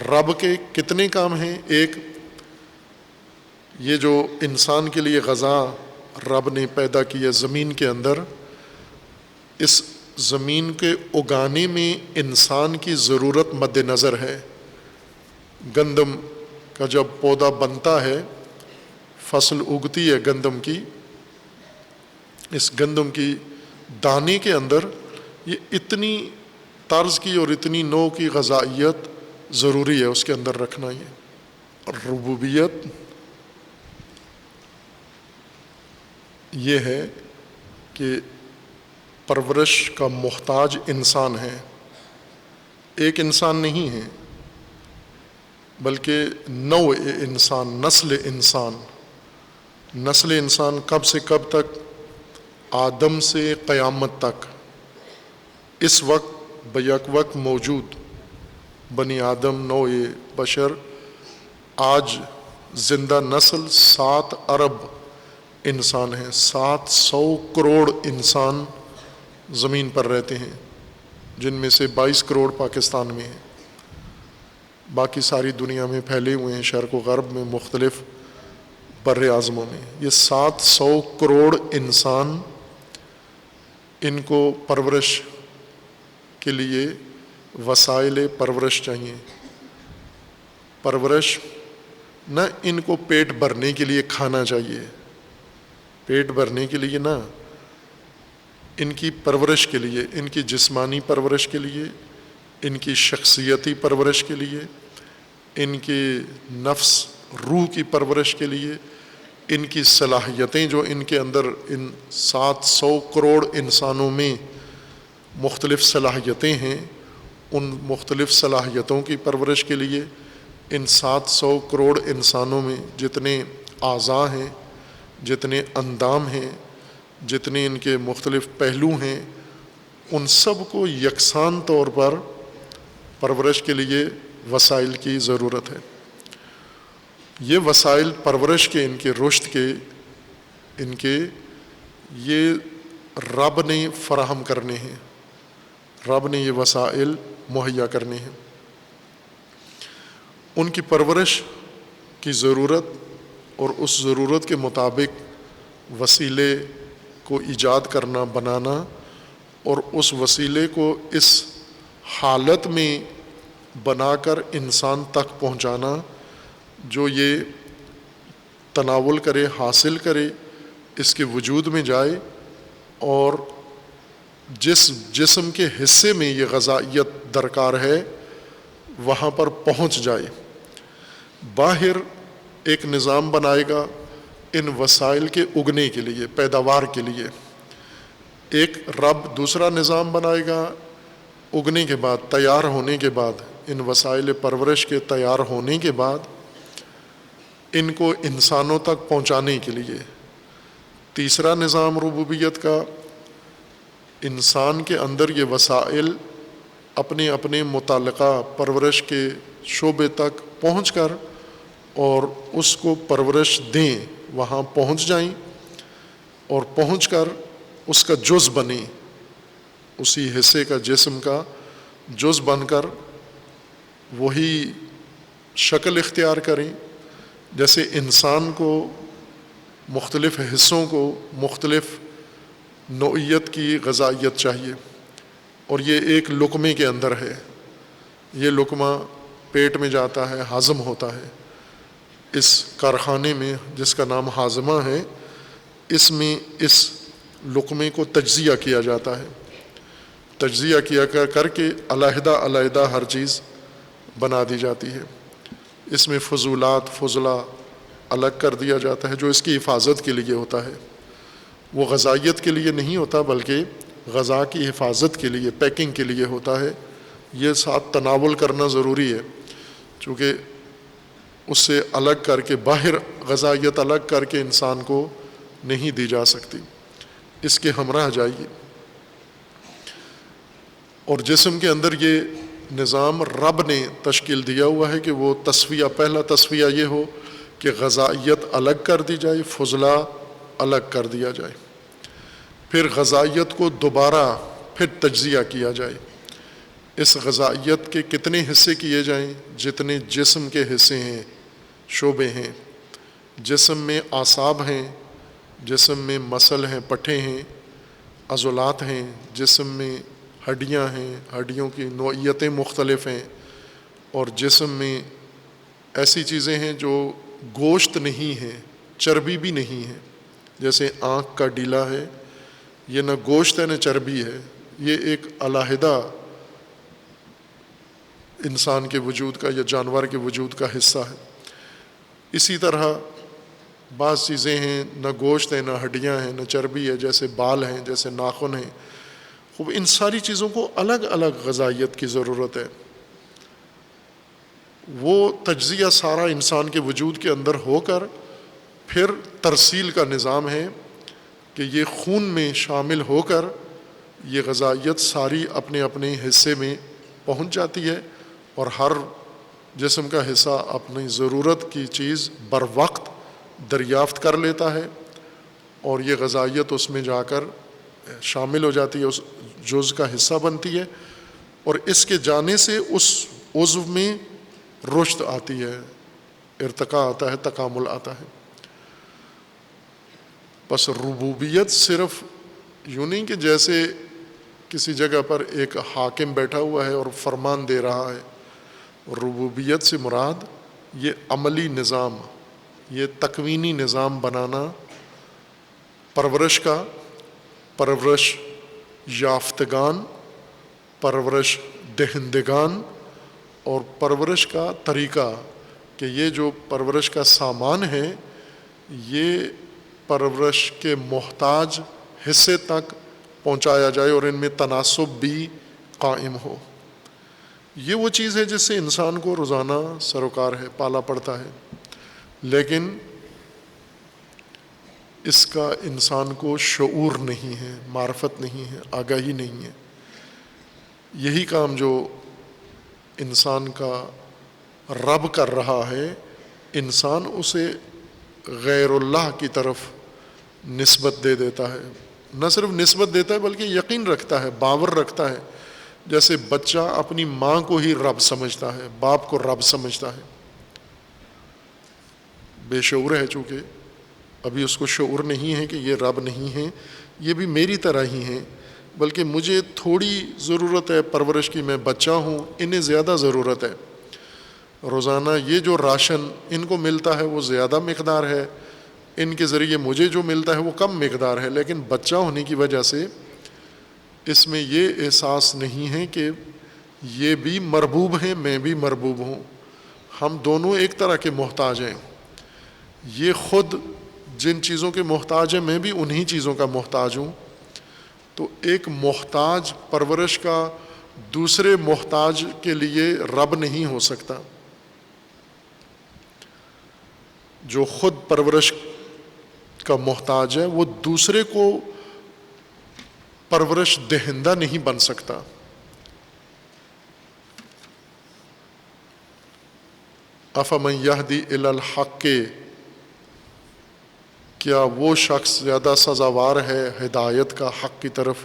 رب کے کتنے کام ہیں؟ ایک یہ جو انسان کے لیے غذا رب نے پیدا کی ہے زمین کے اندر، اس زمین کے اگانے میں انسان کی ضرورت مد نظر ہے۔ گندم کا جب پودا بنتا ہے، فصل اگتی ہے گندم کی، اس گندم کی دانے کے اندر یہ اتنی طرز کی اور اتنی نوع کی غذائیت ضروری ہے اس کے اندر رکھنا۔ یہ ربوبیت یہ ہے کہ پرورش کا محتاج انسان ہے، ایک انسان نہیں ہے بلکہ نوع انسان، نسل انسان۔ نسل انسان کب سے کب تک؟ آدم سے قیامت تک، اس وقت بیک وقت موجود بنی آدم، نوع بشر، آج زندہ نسل 7 ارب انسان ہیں، 700 کروڑ انسان زمین پر رہتے ہیں، جن میں سے 22 کروڑ پاکستان میں ہیں، باقی ساری دنیا میں پھیلے ہوئے ہیں، شرق و غرب میں، مختلف بر اعظموں میں۔ یہ 700 کروڑ انسان، ان کو پرورش کے لیے وسائل پرورش چاہیے۔ پرورش نہ ان کو پیٹ بھرنے کے لیے کھانا چاہیے، پیٹ بھرنے کے لیے نہ، ان کی پرورش کے لیے، ان کی جسمانی پرورش کے لیے، ان کی شخصیتی پرورش کے لیے، ان کی نفس روح کی پرورش کے لیے، ان کی صلاحیتیں جو ان کے اندر ان 700 کروڑ انسانوں میں مختلف صلاحیتیں ہیں، ان مختلف صلاحیتوں کی پرورش کے لیے ان 700 کروڑ انسانوں میں جتنے اعضاء ہیں، جتنے اندام ہیں، جتنے ان کے مختلف پہلو ہیں، ان سب کو یکساں طور پر پرورش کے لیے وسائل کی ضرورت ہے۔ یہ وسائل پرورش کے، ان کے رشد کے، ان کے یہ رب نے فراہم کرنے ہیں، رب نے یہ وسائل مہیا کرنے ہیں۔ ان کی پرورش کی ضرورت اور اس ضرورت کے مطابق وسیلے کو ایجاد کرنا، بنانا، اور اس وسیلے کو اس حالت میں بنا کر انسان تک پہنچانا جو یہ تناول کرے، حاصل کرے، اس کے وجود میں جائے، اور جس جسم کے حصے میں یہ غذائیت درکار ہے وہاں پر پہنچ جائے۔ باہر ایک نظام بنائے گا ان وسائل کے اگنے کے لیے، پیداوار کے لیے، ایک رب دوسرا نظام بنائے گا اگنے کے بعد، تیار ہونے کے بعد، ان وسائل پرورش کے تیار ہونے کے بعد ان کو انسانوں تک پہنچانے کے لیے۔ تیسرا نظام ربوبیت کا، انسان کے اندر یہ وسائل اپنے اپنے متعلقہ پرورش کے شعبے تک پہنچ کر اور اس کو پرورش دیں، وہاں پہنچ جائیں اور پہنچ کر اس کا جز بنیں، اسی حصے کا، جسم کا جز بن کر وہی شکل اختیار کریں۔ جیسے انسان کو مختلف حصوں کو مختلف نوعیت کی غذائیت چاہیے، اور یہ ایک لقمے کے اندر ہے، یہ لقمہ پیٹ میں جاتا ہے، ہضم ہوتا ہے۔ اس کارخانے میں جس کا نام ہاضمہ ہے، اس میں اس لقمے کو تجزیہ کیا جاتا ہے، تجزیہ کیا کر کے علیحدہ علیحدہ ہر چیز بنا دی جاتی ہے۔ اس میں فضولات، فضلہ الگ کر دیا جاتا ہے جو اس کی حفاظت کے لیے ہوتا ہے، وہ غذائیت کے لیے نہیں ہوتا بلکہ غذا کی حفاظت کے لیے، پیکنگ کے لیے ہوتا ہے۔ یہ ساتھ تناول کرنا ضروری ہے، چونکہ اس سے الگ کر کے، باہر غذائیت الگ کر کے انسان کو نہیں دی جا سکتی، اس کے ہمراہ جائیے۔ اور جسم کے اندر یہ نظام رب نے تشکیل دیا ہوا ہے کہ وہ تصفیہ، پہلا تصفیہ یہ ہو کہ غذائیت الگ کر دی جائے، فضلہ الگ کر دیا جائے، پھر غذائیت کو دوبارہ پھر تجزیہ کیا جائے۔ اس غذائیت کے کتنے حصے کیے جائیں؟ جتنے جسم کے حصے ہیں، شعبے ہیں۔ جسم میں اعصاب ہیں، جسم میں مسل ہیں، پٹھے ہیں، عضلات ہیں، جسم میں ہڈیاں ہیں، ہڈیوں کی نوعیتیں مختلف ہیں، اور جسم میں ایسی چیزیں ہیں جو گوشت نہیں ہیں، چربی بھی نہیں ہے، جیسے آنکھ کا ڈیلا ہے، یہ نہ گوشت ہے نہ چربی ہے، یہ ایک علیحدہ انسان کے وجود کا یا جانور کے وجود کا حصہ ہے۔ اسی طرح بعض چیزیں ہیں، نہ گوشت ہے، نہ ہڈیاں ہیں، نہ چربی ہے، جیسے بال ہیں، جیسے ناخن ہیں۔ خوب ان ساری چیزوں کو الگ الگ غذائیت کی ضرورت ہے۔ وہ تجزیہ سارا انسان کے وجود کے اندر ہو کر پھر ترسیل کا نظام ہے کہ یہ خون میں شامل ہو کر یہ غذائیت ساری اپنے اپنے حصے میں پہنچ جاتی ہے، اور ہر جسم کا حصہ اپنی ضرورت کی چیز بر وقت دریافت کر لیتا ہے، اور یہ غذائیت اس میں جا کر شامل ہو جاتی ہے، اس جز کا حصہ بنتی ہے، اور اس کے جانے سے اس عضو میں رشد آتی ہے، ارتقاء آتا ہے، تکامل آتا ہے۔ بس ربوبیت صرف یوں نہیں کہ جیسے کسی جگہ پر ایک حاکم بیٹھا ہوا ہے اور فرمان دے رہا ہے۔ ربوبیت سے مراد یہ عملی نظام، یہ تکوینی نظام بنانا، پرورش کا، پرورش یافتگان، پرورش دہندگان، اور پرورش کا طریقہ، کہ یہ جو پرورش کا سامان ہے یہ پرورش کے محتاج حصے تک پہنچایا جائے اور ان میں تناسب بھی قائم ہو۔ یہ وہ چیز ہے جس سے انسان کو روزانہ سروکار ہے، پالا پڑتا ہے، لیکن اس کا انسان کو شعور نہیں ہے، معرفت نہیں ہے، آگاہی نہیں ہے۔ یہی کام جو انسان کا رب کر رہا ہے، انسان اسے غیر اللہ کی طرف نسبت دے دیتا ہے۔ نہ صرف نسبت دیتا ہے بلکہ یقین رکھتا ہے، باور رکھتا ہے۔ جیسے بچہ اپنی ماں کو ہی رب سمجھتا ہے، باپ کو رب سمجھتا ہے۔ بے شعور ہے، چونکہ ابھی اس کو شعور نہیں ہے کہ یہ رب نہیں ہے، یہ بھی میری طرح ہی ہیں، بلکہ مجھے تھوڑی ضرورت ہے پرورش کی، میں بچہ ہوں، انہیں زیادہ ضرورت ہے۔ روزانہ یہ جو راشن ان کو ملتا ہے وہ زیادہ مقدار ہے، ان کے ذریعے مجھے جو ملتا ہے وہ کم مقدار ہے، لیکن بچہ ہونے کی وجہ سے اس میں یہ احساس نہیں ہے کہ یہ بھی مربوب ہیں، میں بھی مربوب ہوں، ہم دونوں ایک طرح کے محتاج ہیں۔ یہ خود جن چیزوں کے محتاج ہیں، میں بھی انہی چیزوں کا محتاج ہوں۔ تو ایک محتاج پرورش کا دوسرے محتاج کے لیے رب نہیں ہو سکتا۔ جو خود پرورش کا محتاج ہے وہ دوسرے کو پرورش دہندہ نہیں بن سکتا۔ افمن یہدی الی الحق، کیا وہ شخص زیادہ سزاوار ہے ہدایت کا، حق کی طرف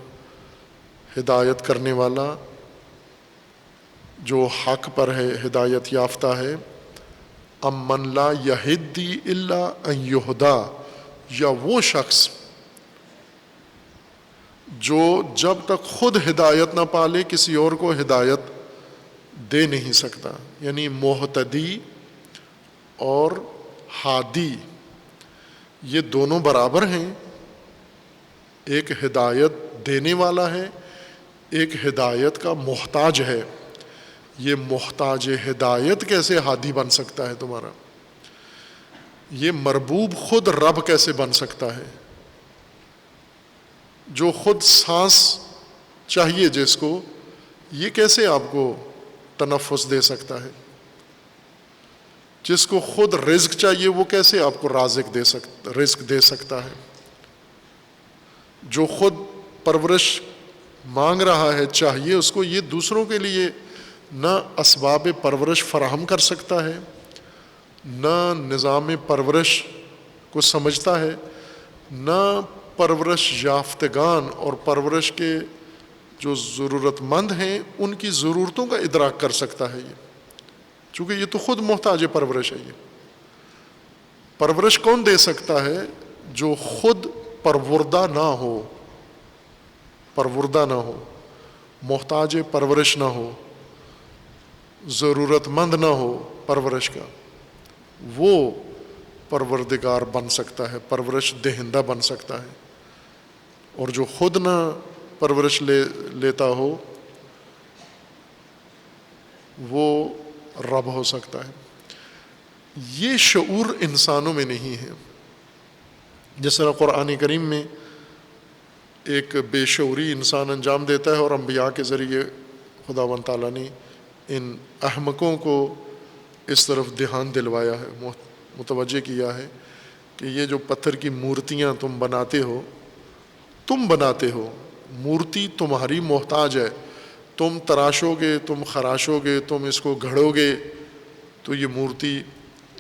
ہدایت کرنے والا جو حق پر ہے، ہدایت یافتہ ہے؟ ام من لا یہدی الا ان یہدا، یا وہ شخص جو جب تک خود ہدایت نہ پالے کسی اور کو ہدایت دے نہیں سکتا۔ یعنی مہتدی اور ہادی یہ دونوں برابر ہیں، ایک ہدایت دینے والا ہے، ایک ہدایت کا محتاج ہے۔ یہ محتاج ہدایت کیسے ہادی بن سکتا ہے تمہارا؟ یہ مربوب خود رب کیسے بن سکتا ہے؟ جو خود سانس چاہیے جس کو، یہ کیسے آپ کو تنفس دے سکتا ہے؟ جس کو خود رزق چاہیے وہ کیسے آپ کو رزق دے سکتا ہے؟ جو خود پرورش مانگ رہا ہے، چاہیے اس کو، یہ دوسروں کے لیے نہ اسباب پرورش فراہم کر سکتا ہے، نہ نظام پرورش کو سمجھتا ہے، نہ پرورش یافتگان اور پرورش کے جو ضرورت مند ہیں ان کی ضرورتوں کا ادراک کر سکتا ہے۔ یہ چونکہ یہ تو خود محتاج پرورش ہے۔ یہ پرورش کون دے سکتا ہے؟ جو خود پروردہ نہ ہو، پروردہ نہ ہو، محتاج پرورش نہ ہو، ضرورت مند نہ ہو پرورش کا، وہ پروردگار بن سکتا ہے، پرورش دہندہ بن سکتا ہے۔ اور جو خود نہ پرورش لیتا ہو وہ رب ہو سکتا ہے۔ یہ شعور انسانوں میں نہیں ہے۔ جس طرح قرآن کریم میں ایک بے شعوری انسان انجام دیتا ہے، اور انبیاء کے ذریعے خداوند تعالیٰ نے ان احمقوں کو اس طرف دھیان دلوایا ہے، متوجہ کیا ہے کہ یہ جو پتھر کی مورتیاں تم بناتے ہو، مورتی تمہاری محتاج ہے، تم تراشو گے، تم خراشو گے، تم اس کو گھڑو گے تو یہ مورتی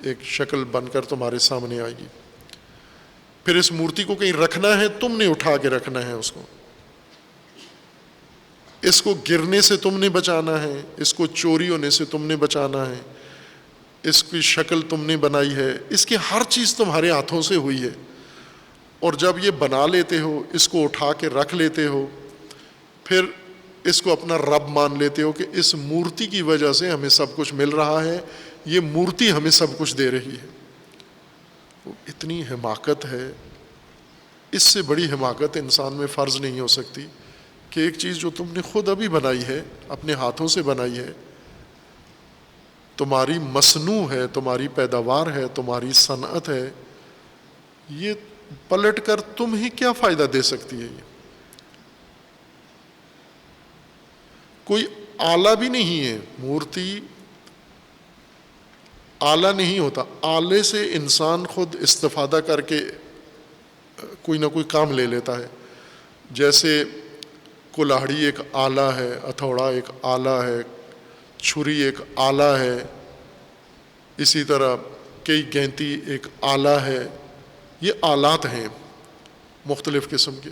ایک شکل بن کر تمہارے سامنے آئے گی۔ پھر اس مورتی کو کہیں رکھنا ہے، تم نے اٹھا کے رکھنا ہے، اس کو گرنے سے تم نے بچانا ہے، اس کو چوری ہونے سے تم نے بچانا ہے، اس کی شکل تم نے بنائی ہے، اس کی ہر چیز تمہارے ہاتھوں سے ہوئی ہے۔ اور جب یہ بنا لیتے ہو، اس کو اٹھا کے رکھ لیتے ہو، پھر اس کو اپنا رب مان لیتے ہو کہ اس مورتی کی وجہ سے ہمیں سب کچھ مل رہا ہے، یہ مورتی ہمیں سب کچھ دے رہی ہے۔ اتنی حماقت ہے، اس سے بڑی حماقت انسان میں فرض نہیں ہو سکتی کہ ایک چیز جو تم نے خود ابھی بنائی ہے، اپنے ہاتھوں سے بنائی ہے، تمہاری مصنوع ہے، تمہاری پیداوار ہے، تمہاری صنعت ہے، یہ پلٹ کر تم ہی کیا فائدہ دے سکتی ہے؟ یہ کوئی آلہ بھی نہیں ہے، مورتی آلہ نہیں ہوتا، آلے سے انسان خود استفادہ کر کے کوئی نہ کوئی کام لے لیتا ہے. جیسے کلاہڑی ایک آلہ ہے، ہتھوڑا ایک آلہ ہے، چھری ایک آلہ ہے، اسی طرح کئی گینتی ایک آلہ ہے. یہ آلات ہیں مختلف قسم کے،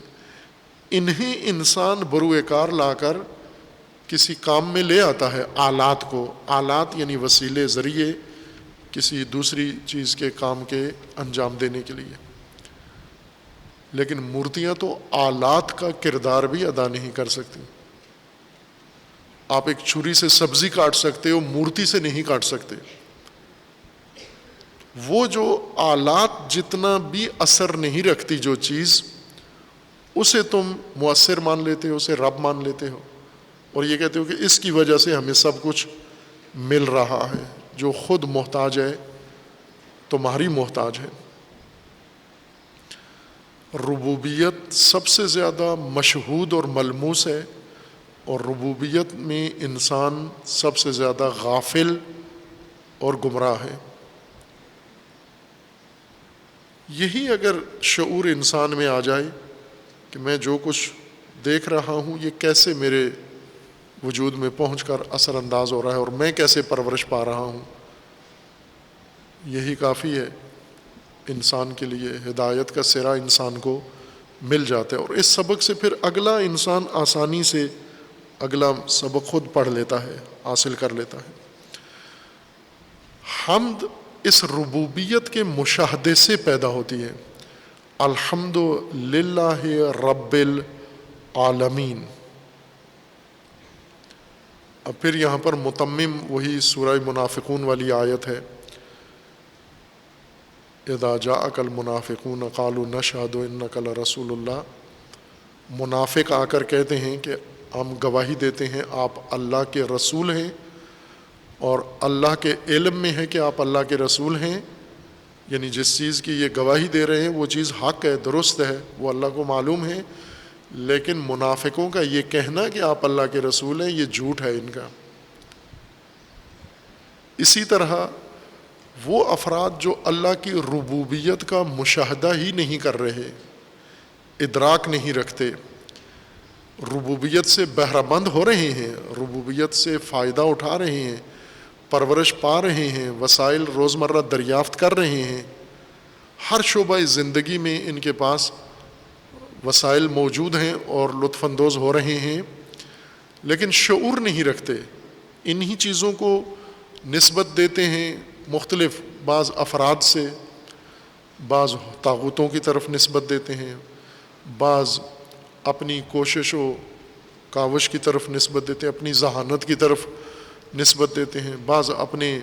انہیں انسان بروئے کار لا کر کسی کام میں لے آتا ہے. آلات کو، آلات یعنی وسیلے، ذریعے کسی دوسری چیز کے کام کے انجام دینے کے لیے. لیکن مورتیاں تو آلات کا کردار بھی ادا نہیں کر سکتی. آپ ایک چھری سے سبزی کاٹ سکتے ہو، مورتی سے نہیں کاٹ سکتے. وہ جو آلات جتنا بھی اثر نہیں رکھتی جو چیز، اسے تم مؤثر مان لیتے ہو، اسے رب مان لیتے ہو، اور یہ کہتے ہو کہ اس کی وجہ سے ہمیں سب کچھ مل رہا ہے. جو خود محتاج ہے تمہاری محتاج ہے. ربوبیت سب سے زیادہ مشہود اور ملموس ہے، اور ربوبیت میں انسان سب سے زیادہ غافل اور گمراہ ہے. یہی اگر شعور انسان میں آ جائے کہ میں جو کچھ دیکھ رہا ہوں یہ کیسے میرے وجود میں پہنچ کر اثر انداز ہو رہا ہے اور میں کیسے پرورش پا رہا ہوں، یہی کافی ہے انسان کے لیے. ہدایت کا سرا انسان کو مل جاتا ہے، اور اس سبق سے پھر اگلا انسان آسانی سے اگلا سبق خود پڑھ لیتا ہے، حاصل کر لیتا ہے. حمد اس ربوبیت کے مشاہدے سے پیدا ہوتی ہے. الحمد للہ رب العالمین. اب پھر یہاں پر متمم وہی سورہ منافقون والی آیت ہے، اذا جاءک المنافقون قالوا نشہد انک لرسول اللہ. منافق آ کر کہتے ہیں کہ ہم گواہی دیتے ہیں آپ اللہ کے رسول ہیں، اور اللہ کے علم میں ہے کہ آپ اللہ کے رسول ہیں. یعنی جس چیز کی یہ گواہی دے رہے ہیں وہ چیز حق ہے، درست ہے، وہ اللہ کو معلوم ہے. لیکن منافقوں کا یہ کہنا کہ آپ اللہ کے رسول ہیں یہ جھوٹ ہے ان کا. اسی طرح وہ افراد جو اللہ کی ربوبیت کا مشاہدہ ہی نہیں کر رہے، ادراک نہیں رکھتے، ربوبیت سے بہرہ مند ہو رہے ہیں، ربوبیت سے فائدہ اٹھا رہے ہیں، پرورش پا رہے ہیں، وسائل روزمرہ دریافت کر رہے ہیں، ہر شعبہ زندگی میں ان کے پاس وسائل موجود ہیں اور لطف اندوز ہو رہے ہیں، لیکن شعور نہیں رکھتے. انہی چیزوں کو نسبت دیتے ہیں مختلف بعض افراد سے، بعض طاغوتوں کی طرف نسبت دیتے ہیں، بعض اپنی کوشش و کاوش کی طرف نسبت دیتے ہیں، اپنی ذہانت کی طرف نسبت دیتے ہیں، بعض اپنے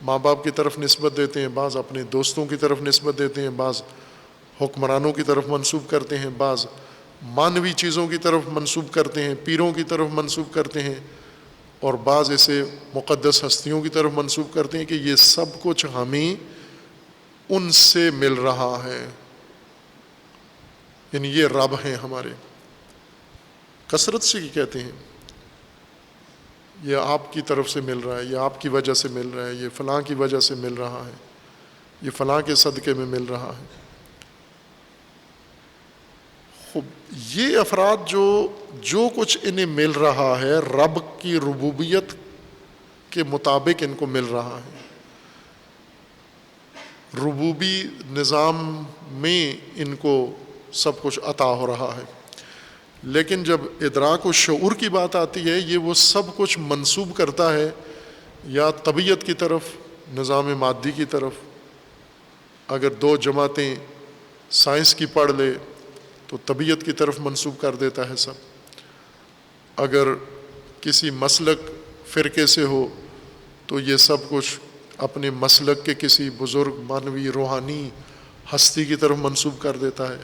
ماں باپ کی طرف نسبت دیتے ہیں، بعض اپنے دوستوں کی طرف نسبت دیتے ہیں، بعض حکمرانوں کی طرف منسوب کرتے ہیں، بعض مانوی چیزوں کی طرف منسوب کرتے ہیں، پیروں کی طرف منسوب کرتے ہیں، اور بعض ایسے مقدس ہستیوں کی طرف منسوب کرتے ہیں کہ یہ سب کچھ ہمیں ان سے مل رہا ہے، یعنی یہ رب ہیں ہمارے. کثرت سے یہ کہتے ہیں یہ آپ کی طرف سے مل رہا ہے، یہ آپ کی وجہ سے مل رہا ہے، یہ فلاں کی وجہ سے مل رہا ہے، یہ فلاں کے صدقے میں مل رہا ہے. یہ افراد جو کچھ انہیں مل رہا ہے رب کی ربوبیت کے مطابق ان کو مل رہا ہے، ربوبی نظام میں ان کو سب کچھ عطا ہو رہا ہے. لیکن جب ادراک و شعور کی بات آتی ہے یہ وہ سب کچھ منسوب کرتا ہے یا طبیعت کی طرف، نظام مادی کی طرف. اگر دو جماعتیں سائنس کی پڑھ لے تو طبیعت کی طرف منسوب کر دیتا ہے سب. اگر کسی مسلک فرقے سے ہو تو یہ سب کچھ اپنے مسلک کے کسی بزرگ مانوی روحانی ہستی کی طرف منسوب کر دیتا ہے،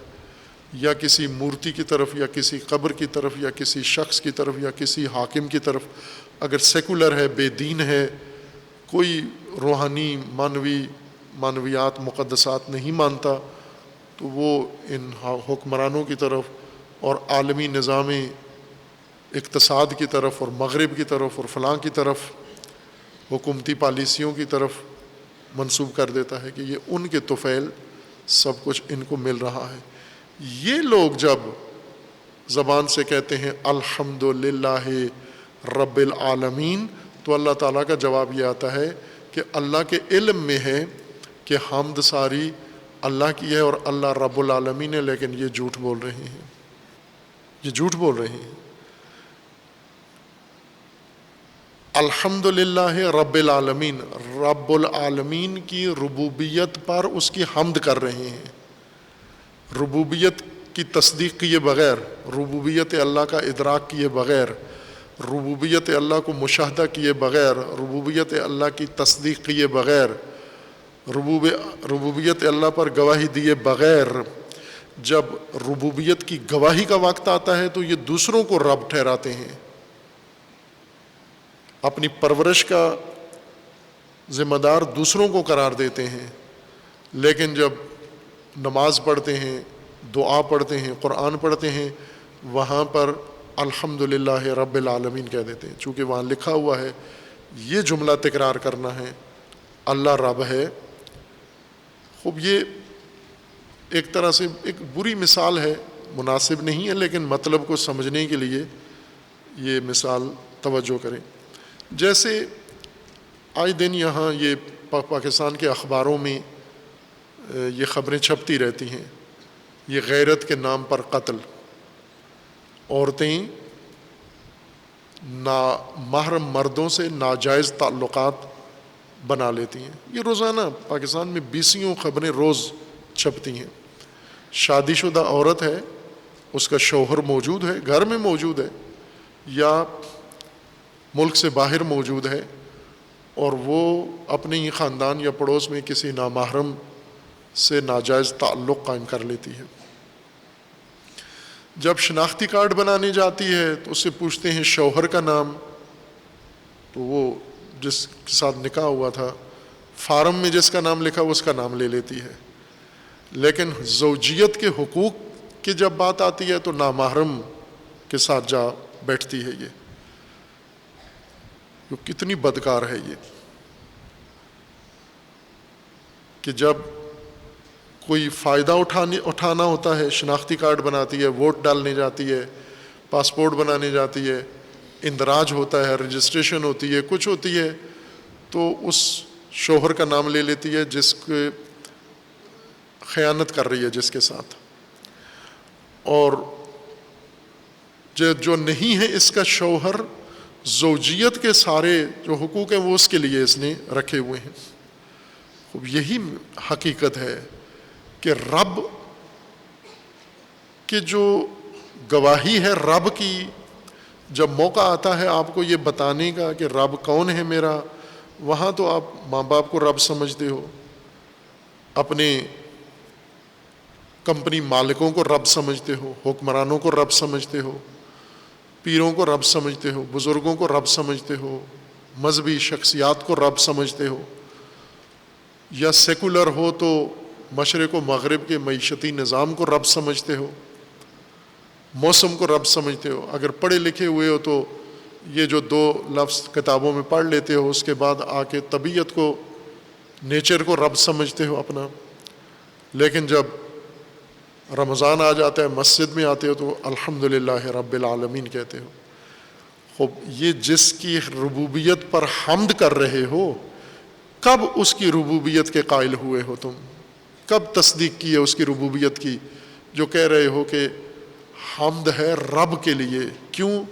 یا کسی مورتی کی طرف، یا کسی قبر کی طرف، یا کسی شخص کی طرف، یا کسی حاکم کی طرف. اگر سیکولر ہے، بے دین ہے، کوئی روحانی مانویات مقدسات نہیں مانتا، تو وہ ان حکمرانوں کی طرف اور عالمی نظام اقتصاد کی طرف اور مغرب کی طرف اور فلاں کی طرف حکومتی پالیسیوں کی طرف منسوب کر دیتا ہے کہ یہ ان کے طفیل سب کچھ ان کو مل رہا ہے۔ یہ لوگ جب زبان سے کہتے ہیں الحمدللہ رب العالمین، تو اللہ تعالیٰ کا جواب یہ آتا ہے کہ اللہ کے علم میں ہے کہ حمد ساری اللہ کی ہے اور اللہ رب العالمین ہے، لیکن یہ جھوٹ بول رہے ہیں، یہ جھوٹ بول رہے ہیں۔ الحمدللہ رب العالمین، رب العالمین کی ربوبیت پر اس کی حمد کر رہے ہیں، ربوبیت کی تصدیق کیے بغیر، ربوبیت اللہ کا ادراک کیے بغیر، ربوبیت اللہ کو مشاہدہ کیے بغیر، ربوبیت اللہ کی تصدیق کیے بغیر، ربوبیت اللہ پر گواہی دیے بغیر جب ربوبیت کی گواہی کا وقت آتا ہے تو یہ دوسروں کو رب ٹھہراتے ہیں، اپنی پرورش کا ذمہ دار دوسروں کو قرار دیتے ہیں۔ لیکن جب نماز پڑھتے ہیں، دعا پڑھتے ہیں، قرآن پڑھتے ہیں، وہاں پر الحمدللہ رب العالمین کہہ دیتے ہیں، چونکہ وہاں لکھا ہوا ہے یہ جملہ تکرار کرنا ہے، اللہ رب ہے۔ خوب یہ ایک طرح سے ایک بری مثال ہے، مناسب نہیں ہے، لیکن مطلب کو سمجھنے کے لیے یہ مثال توجہ کریں۔ جیسے آج دن یہاں یہ پاکستان کے اخباروں میں یہ خبریں چھپتی رہتی ہیں، یہ غیرت کے نام پر قتل، عورتیں نامحرم مردوں سے ناجائز تعلقات بنا لیتی ہیں، یہ روزانہ پاکستان میں 20 خبریں روز چھپتی ہیں۔ شادی شدہ عورت ہے، اس کا شوہر موجود ہے، گھر میں موجود ہے یا ملک سے باہر موجود ہے، اور وہ اپنے ہی خاندان یا پڑوس میں کسی نامحرم سے ناجائز تعلق قائم کر لیتی ہے۔ جب شناختی کارڈ بنانے جاتی ہے تو اس سے پوچھتے ہیں شوہر کا نام، تو وہ جس کے ساتھ نکاح ہوا تھا فارم میں جس کا نام لکھا اس کا نام لے لیتی ہے، لیکن زوجیت کے حقوق کی جب بات آتی ہے تو نامحرم کے ساتھ جا بیٹھتی ہے۔ یہ کتنی بدکار ہے یہ کہ جب کوئی فائدہ اٹھانا ہوتا ہے، شناختی کارڈ بناتی ہے، ووٹ ڈالنے جاتی ہے، پاسپورٹ بنانے جاتی ہے، اندراج ہوتا ہے، رجسٹریشن ہوتی ہے، کچھ ہوتی ہے، تو اس شوہر کا نام لے لیتی ہے جس کے خیانت کر رہی ہے جس کے ساتھ، اور جو نہیں ہے اس کا شوہر، زوجیت کے سارے جو حقوق ہیں وہ اس کے لیے اس نے رکھے ہوئے ہیں۔ خوب یہی حقیقت ہے کہ رب کی جو گواہی ہے، رب کی جب موقع آتا ہے آپ کو یہ بتانے کا کہ رب کون ہے میرا، وہاں تو آپ ماں باپ کو رب سمجھتے ہو، اپنے کمپنی مالکوں کو رب سمجھتے ہو، حکمرانوں کو رب سمجھتے ہو، پیروں کو رب سمجھتے ہو، بزرگوں کو رب سمجھتے ہو، مذہبی شخصیات کو رب سمجھتے ہو، یا سیکولر ہو تو مشرق و مغرب کے معیشتی نظام کو رب سمجھتے ہو، موسم کو رب سمجھتے ہو۔ اگر پڑھے لکھے ہوئے ہو تو یہ جو 2 لفظ کتابوں میں پڑھ لیتے ہو، اس کے بعد آ کے طبیعت کو، نیچر کو رب سمجھتے ہو اپنا، لیکن جب رمضان آ جاتا ہے مسجد میں آتے ہو تو الحمدللہ رب العالمین کہتے ہو۔ خوب یہ جس کی ربوبیت پر حمد کر رہے ہو، کب اس کی ربوبیت کے قائل ہوئے ہو؟ تم کب تصدیق کی ہے اس کی ربوبیت کی، جو کہہ رہے ہو کہ حمد ہے رب کے لیے؟ کیوں؟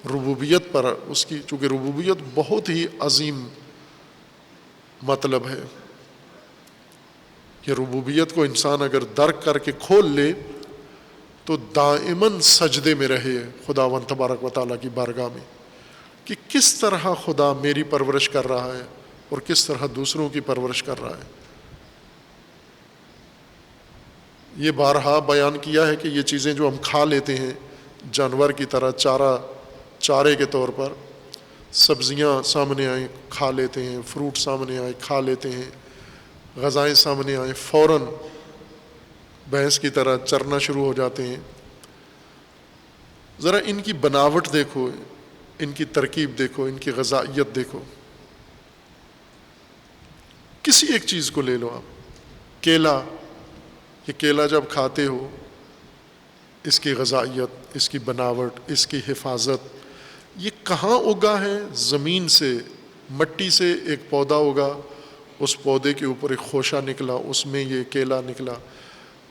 ربوبیت پر اس کی، چونکہ ربوبیت بہت ہی عظیم مطلب ہے کہ ربوبیت کو انسان اگر درک کر کے کھول لے تو دائماً سجدے میں رہے خداوند تبارک و تعالیٰ کی بارگاہ میں، کہ کس طرح خدا میری پرورش کر رہا ہے اور کس طرح دوسروں کی پرورش کر رہا ہے۔ یہ بارہا بیان کیا ہے کہ یہ چیزیں جو ہم کھا لیتے ہیں جانور کی طرح، چارے کے طور پر، سبزیاں سامنے آئیں کھا لیتے ہیں، فروٹ سامنے آئے کھا لیتے ہیں، غذائیں سامنے آئیں فوراً بھینس کی طرح چرنا شروع ہو جاتے ہیں. ذرا ان کی بناوٹ دیکھو، ان کی ترکیب دیکھو، ان کی غذائیت دیکھو. کسی ایک چیز کو لے لو آپ، کیلا، یہ کیلا جب کھاتے ہو، اس کی غذائیت، اس کی بناوٹ، اس کی حفاظت، یہ کہاں اگا ہے؟ زمین سے، مٹی سے ایک پودا اگا، اس پودے کے اوپر ایک خوشہ نکلا، اس میں یہ کیلا نکلا.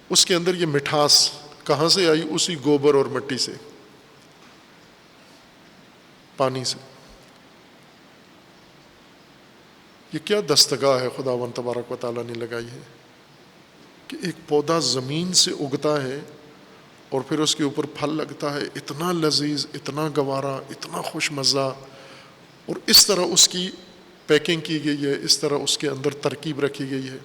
اس کے اندر یہ مٹھاس کہاں سے آئی؟ اسی گوبر اور مٹی سے، پانی سے. یہ کیا دستگاہ ہے خداوند تبارک و تعالیٰ نے لگائی ہے کہ ایک پودا زمین سے اگتا ہے اور پھر اس کے اوپر پھل لگتا ہے، اتنا لذیذ، اتنا گوارا، اتنا خوش مزہ، اور اس طرح اس کی پیکنگ کی گئی ہے، اس طرح اس کے اندر ترکیب رکھی گئی ہے.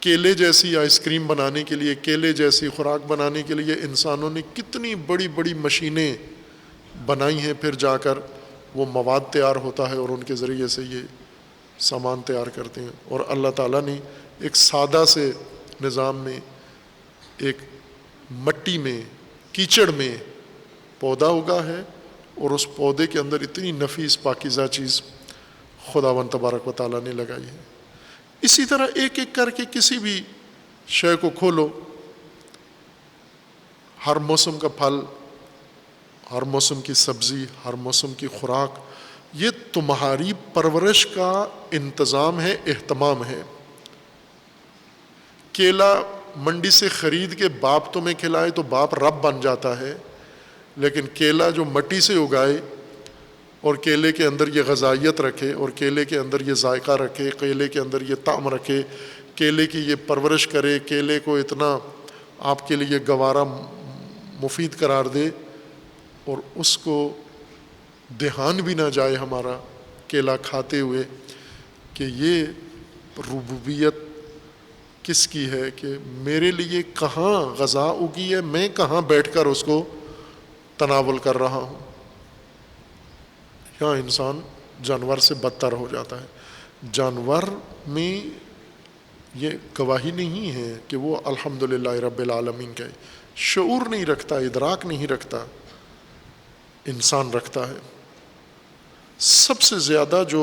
کیلے جیسی آئس کریم بنانے کے لیے، کیلے جیسی خوراک بنانے کے لیے انسانوں نے کتنی بڑی بڑی مشینیں بنائی ہیں، پھر جا کر وہ مواد تیار ہوتا ہے اور ان کے ذریعے سے یہ سامان تیار کرتے ہیں. اور اللہ تعالیٰ نے ایک سادہ سے نظام میں، ایک مٹی میں، کیچڑ میں پودا اگا ہے، اور اس پودے کے اندر اتنی نفیس پاکیزہ چیز خداوند تبارک و تعالیٰ نے لگائی ہے. اسی طرح ایک ایک کر کے کسی بھی شے کو کھولو، ہر موسم کا پھل، ہر موسم کی سبزی، ہر موسم کی خوراک، یہ تمہاری پرورش کا انتظام ہے، اہتمام ہے. کیلا منڈی سے خرید کے باپ تمہیں کھلائے تو باپ رب بن جاتا ہے، لیکن کیلا جو مٹی سے اگائے اور کیلے کے اندر یہ غذائیت رکھے، اور کیلے کے اندر یہ ذائقہ رکھے، کیلے کے اندر یہ طعم رکھے، کیلے کی یہ پرورش کرے، کیلے کو اتنا آپ کے لیے گوارا مفید قرار دے، اور اس کو دھیان بھی نہ جائے ہمارا کیلا کھاتے ہوئے کہ یہ ربوبیت کس کی ہے، کہ میرے لیے کہاں غذا اگی ہے، میں کہاں بیٹھ کر اس کو تناول کر رہا ہوں. یہاں انسان جانور سے بدتر ہو جاتا ہے. جانور میں یہ گواہی نہیں ہے کہ وہ الحمدللہ رب العالمین کا شعور نہیں رکھتا، ادراک نہیں رکھتا. انسان رکھتا ہے. سب سے زیادہ جو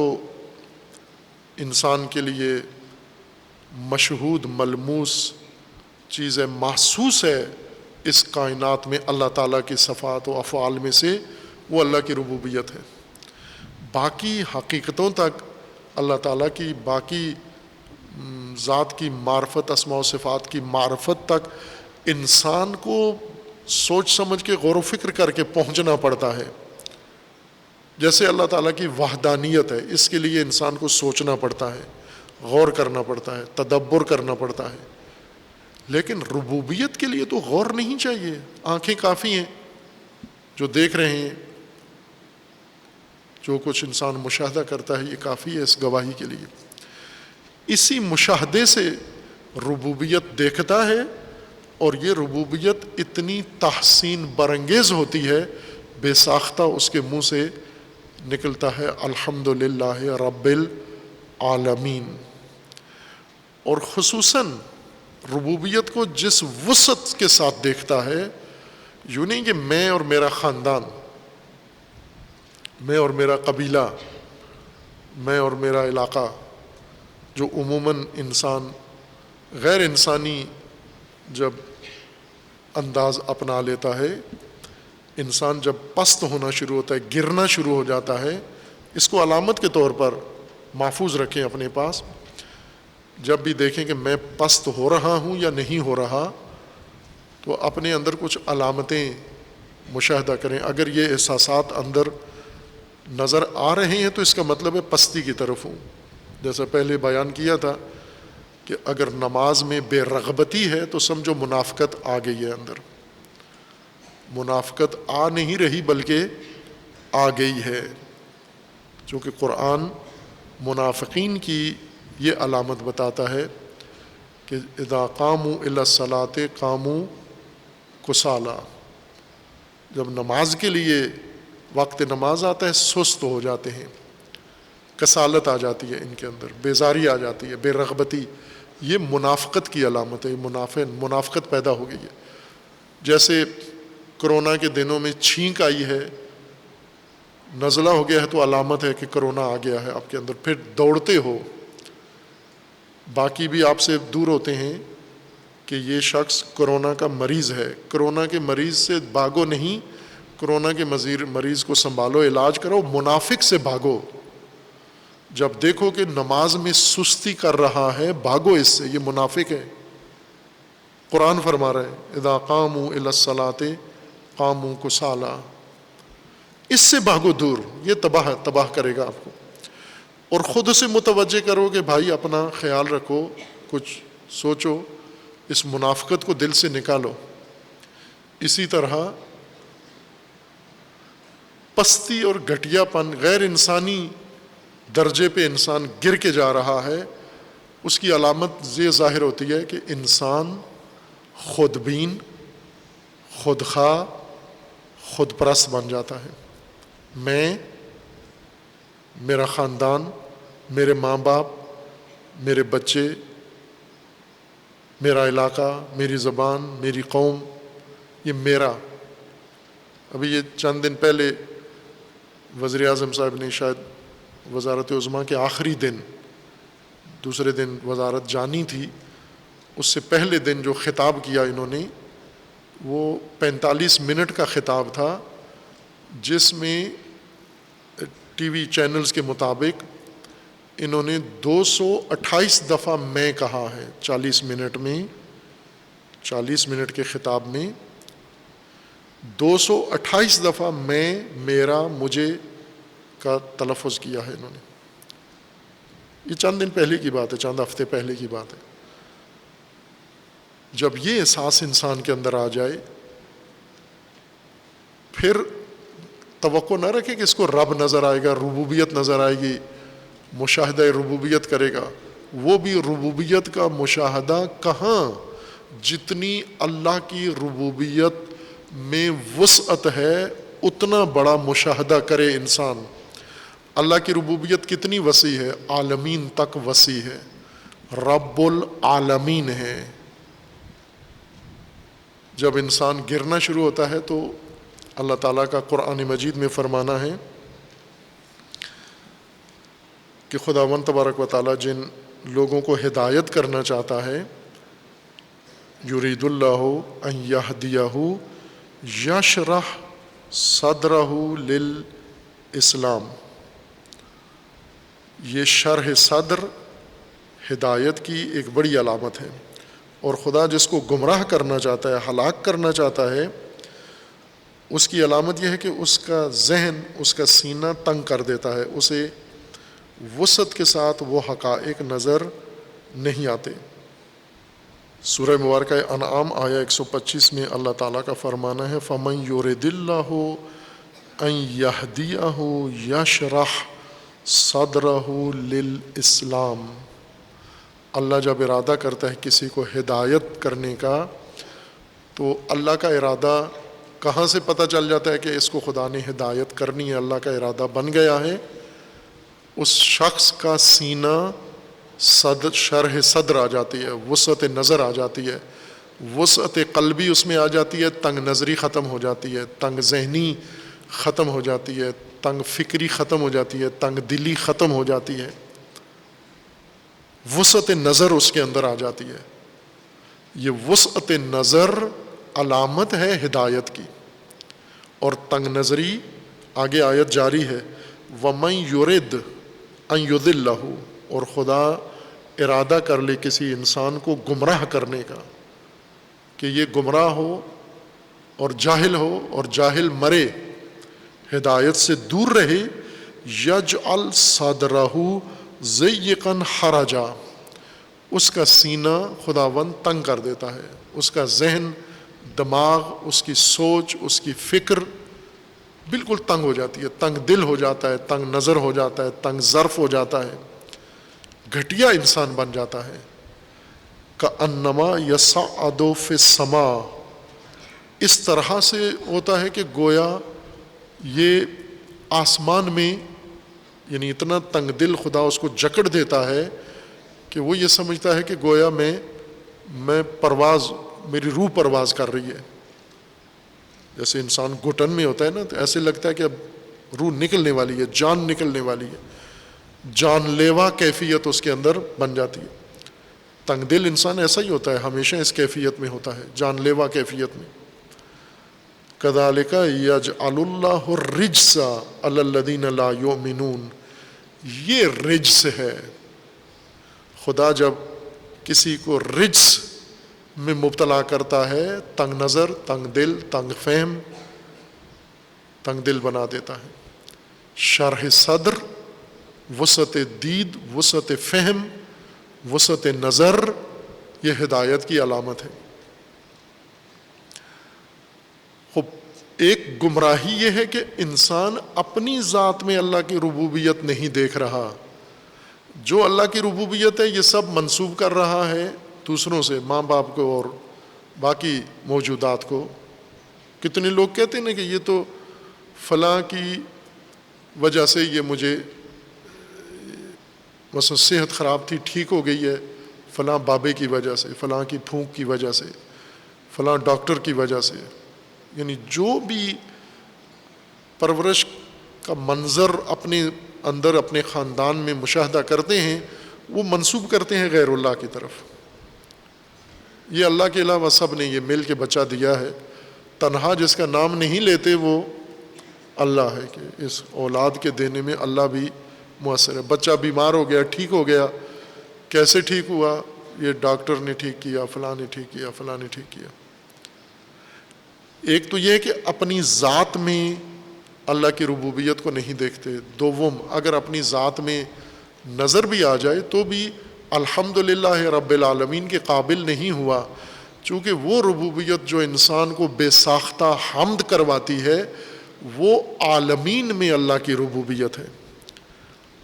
انسان کے لیے مشہود، ملموس چیز ہے، محسوس ہے اس کائنات میں اللہ تعالیٰ کی صفات و افعال میں سے، وہ اللہ کی ربوبیت ہے. باقی حقیقتوں تک، اللہ تعالیٰ کی باقی ذات کی معرفت، اسماء و صفات کی معرفت تک انسان کو سوچ سمجھ کے، غور و فکر کر کے پہنچنا پڑتا ہے. جیسے اللہ تعالیٰ کی وحدانیت ہے، اس کے لیے انسان کو سوچنا پڑتا ہے، غور کرنا پڑتا ہے، تدبر کرنا پڑتا ہے. لیکن ربوبیت کے لیے تو غور نہیں چاہیے، آنکھیں کافی ہیں، جو دیکھ رہے ہیں، جو کچھ انسان مشاہدہ کرتا ہے، یہ کافی ہے اس گواہی کے لیے. اسی مشاہدے سے ربوبیت دیکھتا ہے، اور یہ ربوبیت اتنی تحسین برانگیز ہوتی ہے، بے ساختہ اس کے منہ سے نکلتا ہے الحمدللہ رب العالمین. اور خصوصاً ربوبیت کو جس وسعت کے ساتھ دیکھتا ہے، یوں نہیں کہ میں اور میرا خاندان، میں اور میرا قبیلہ، میں اور میرا علاقہ، جو عموماً انسان غیر انسانی جب انداز اپنا لیتا ہے، انسان جب پست ہونا شروع ہوتا ہے، گرنا شروع ہو جاتا ہے، اس کو علامت کے طور پر محفوظ رکھیں اپنے پاس. جب بھی دیکھیں کہ میں پست ہو رہا ہوں یا نہیں ہو رہا، تو اپنے اندر کچھ علامتیں مشاہدہ کریں. اگر یہ احساسات اندر نظر آ رہے ہیں تو اس کا مطلب ہے پستی کی طرف ہوں. جیسا پہلے بیان کیا تھا کہ اگر نماز میں بے رغبتی ہے تو سمجھو منافقت آ گئی ہے اندر. منافقت آ نہیں رہی بلکہ آ گئی ہے، چونکہ قرآن منافقین کی یہ علامت بتاتا ہے کہ اذا قاموا الی الصلاۃ قاموا کسالی، جب نماز کے لیے وقت نماز آتا ہے سست ہو جاتے ہیں، کسالت آ جاتی ہے ان کے اندر، بیزاری آ جاتی ہے، بے رغبتی یہ منافقت کی علامت ہے، منافقت پیدا ہو گئی ہے. جیسے کرونا کے دنوں میں چھینک آئی ہے، نزلہ ہو گیا ہے تو علامت ہے کہ کرونا آ گیا ہے آپ کے اندر، پھر دوڑتے ہو، باقی بھی آپ سے دور ہوتے ہیں کہ یہ شخص کرونا کا مریض ہے. کرونا کے مریض سے بھاگو نہیں، کرونا کے مریض کو سنبھالو، علاج کرو. منافق سے بھاگو. جب دیکھو کہ نماز میں سستی کر رہا ہے بھاگو اس سے، یہ منافق ہے. قرآن فرما رہا ہے اذا قاموا الی الصلاۃ قاموا کسالی، اس سے بھاگو دور، یہ تباہ کرے گا آپ کو. اور خود سے متوجہ کرو کہ بھائی اپنا خیال رکھو، کچھ سوچو، اس منافقت کو دل سے نکالو. اسی طرح پستی اور گھٹیا پن، غیر انسانی درجے پہ انسان گر کے جا رہا ہے، اس کی علامت یہ ظاہر ہوتی ہے کہ انسان خود بین، خود خواہ، خود پرست بن جاتا ہے. میں، میرا خاندان، میرے ماں باپ، میرے بچے، میرا علاقہ، میری زبان، میری قوم، یہ میرا. ابھی یہ چند دن پہلے وزیر اعظم صاحب نے شاید وزارت عظمیٰ کے آخری دن، دوسرے دن وزارت جانی تھی، اس سے پہلے دن جو خطاب کیا انہوں نے، وہ 45 منٹ کا خطاب تھا، جس میں ٹی وی چینلز کے مطابق انہوں نے 228 دفعہ میں کہا ہے 40 منٹ میں. 40 منٹ کے خطاب میں 228 دفعہ میں، میرا، مجھے کا تلفظ کیا ہے انہوں نے. یہ چند دن پہلے کی بات ہے، چند ہفتے پہلے کی بات ہے. جب یہ احساس انسان کے اندر آ جائے، پھر توقع نہ رکھے کہ اس کو رب نظر آئے گا، ربوبیت نظر آئے گی، مشاہدہ ربوبیت کرے گا. وہ بھی ربوبیت کا مشاہدہ کہاں، جتنی اللہ کی ربوبیت میں وسعت ہے اتنا بڑا مشاہدہ کرے انسان. اللہ کی ربوبیت کتنی وسیع ہے، عالمین تک وسیع ہے، رب العالمین ہے. جب انسان گرنا شروع ہوتا ہے تو اللہ تعالیٰ کا قرآن مجید میں فرمانا ہے کہ خداوند تبارک و تعالیٰ جن لوگوں کو ہدایت کرنا چاہتا ہے، یرید اللہ ان یہدیہ یشرح صدرہ للاسلام. یہ شرح صدر ہدایت کی ایک بڑی علامت ہے. اور خدا جس کو گمراہ کرنا چاہتا ہے، ہلاک کرنا چاہتا ہے، اس کی علامت یہ ہے کہ اس کا ذہن، اس کا سینہ تنگ کر دیتا ہے، اسے وسعت کے ساتھ وہ حقائق نظر نہیں آتے. سورہ مبارکہ انعام آیا 125 میں اللہ تعالیٰ کا فرمانا ہے فَمَن يُرِدِ اللَّهُ أَن يَهْدِيَهُ يَشْرَحْ صَدْرَهُ لِلْإِسْلَامِ. اللہ جب ارادہ کرتا ہے کسی کو ہدایت کرنے کا، تو اللہ کا ارادہ کہاں سے پتہ چل جاتا ہے کہ اس کو خدا نے ہدایت کرنی ہے، اللہ کا ارادہ بن گیا ہے. اس شخص کا سینہ شرح صدر آ جاتی ہے، وسعت نظر آ جاتی ہے، وسعت قلبی اس میں آ جاتی ہے، تنگ نظری ختم ہو جاتی ہے، تنگ ذہنی ختم ہو جاتی ہے، تنگ فکری ختم ہو جاتی ہے، تنگ دلی ختم ہو جاتی ہے، وسعت نظر اس کے اندر آ جاتی ہے. یہ وسعت نظر علامت ہے ہدایت کی. اور تنگ نظری، آگے آیت جاری ہے وَمَن يُرِدْ أَن يُضِلَّهُ، اور خدا ارادہ کر لے کسی انسان کو گمراہ کرنے کا، کہ یہ گمراہ ہو اور جاہل ہو اور جاہل مرے، ہدایت سے دور رہے، یجعل صدرہ ضیقا حرجا، اس کا سینہ خداوند تنگ کر دیتا ہے، اس کا ذہن، دماغ، اس کی سوچ، اس کی فکر بالکل تنگ ہو جاتی ہے، تنگ دل ہو جاتا ہے، تنگ نظر ہو جاتا ہے، تنگ ظرف ہو جاتا ہے، گھٹیا انسان بن جاتا ہے. کأنما یصعد فی السماء، اس طرح سے ہوتا ہے کہ گویا یہ آسمان میں، یعنی اتنا تنگ دل خدا اس کو جکڑ دیتا ہے کہ وہ یہ سمجھتا ہے کہ گویا میں پرواز، میری روح پرواز کر رہی ہے. جیسے انسان گھٹن میں ہوتا ہے نا، تو ایسے لگتا ہے کہ اب روح نکلنے والی ہے، جان نکلنے والی ہے، جان لیوا کیفیت اس کے اندر بن جاتی ہے. تنگ دل انسان ایسا ہی ہوتا ہے، ہمیشہ اس کیفیت میں ہوتا ہے، جان لیوا کیفیت میں. کذالک یجعل اللہ الرجس علی الذین لا یؤمنون. یہ رجس ہے. خدا جب کسی کو رجس میں مبتلا کرتا ہے، تنگ نظر، تنگ دل، تنگ فہم، تنگ دل بنا دیتا ہے. شرح صدر، وسعت دید، وسعت فہم، وسعت نظر، یہ ہدایت کی علامت ہے. خب ایک گمراہی یہ ہے کہ انسان اپنی ذات میں اللہ کی ربوبیت نہیں دیکھ رہا. جو اللہ کی ربوبیت ہے یہ سب منسوب کر رہا ہے دوسروں سے، ماں باپ کو اور باقی موجودات کو. کتنے لوگ کہتے ہیں کہ یہ تو فلاں کی وجہ سے یہ مجھے مثلا صحت خراب تھی ٹھیک ہو گئی ہے، فلاں بابے کی وجہ سے، فلاں کی پھونک کی وجہ سے، فلاں ڈاکٹر کی وجہ سے. یعنی جو بھی پرورش کا منظر اپنے اندر اپنے خاندان میں مشاہدہ کرتے ہیں وہ منسوب کرتے ہیں غیر اللہ کی طرف. یہ اللہ کے علاوہ سب نے یہ مل کے بچہ دیا ہے. تنہا جس کا نام نہیں لیتے وہ اللہ ہے کہ اس اولاد کے دینے میں اللہ بھی مؤثر ہے. بچہ بیمار ہو گیا، ٹھیک ہو گیا، کیسے ٹھیک ہوا؟ یہ ڈاکٹر نے ٹھیک کیا، فلاں نے ٹھیک کیا، فلاں نے ٹھیک کیا. ایک تو یہ ہے کہ اپنی ذات میں اللہ کی ربوبیت کو نہیں دیکھتے. دوم، اگر اپنی ذات میں نظر بھی آ جائے تو بھی الحمدللہ رب العالمین کے قابل نہیں ہوا، چونکہ وہ ربوبیت جو انسان کو بے ساختہ حمد کرواتی ہے وہ عالمین میں اللہ کی ربوبیت ہے.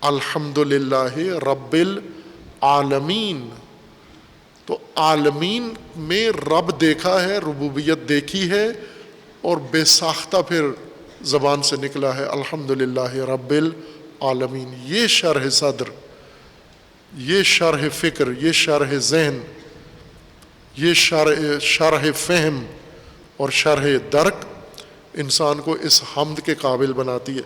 الحمدللہ رب العالمین، تو عالمین میں رب دیکھا ہے، ربوبیت دیکھی ہے، اور بے ساختہ پھر زبان سے نکلا ہے الحمدللہ رب العالمین. یہ شرح صدر، یہ شرح فکر، یہ شرح ذہن، یہ شرح فہم اور شرح درک انسان کو اس حمد کے قابل بناتی ہے.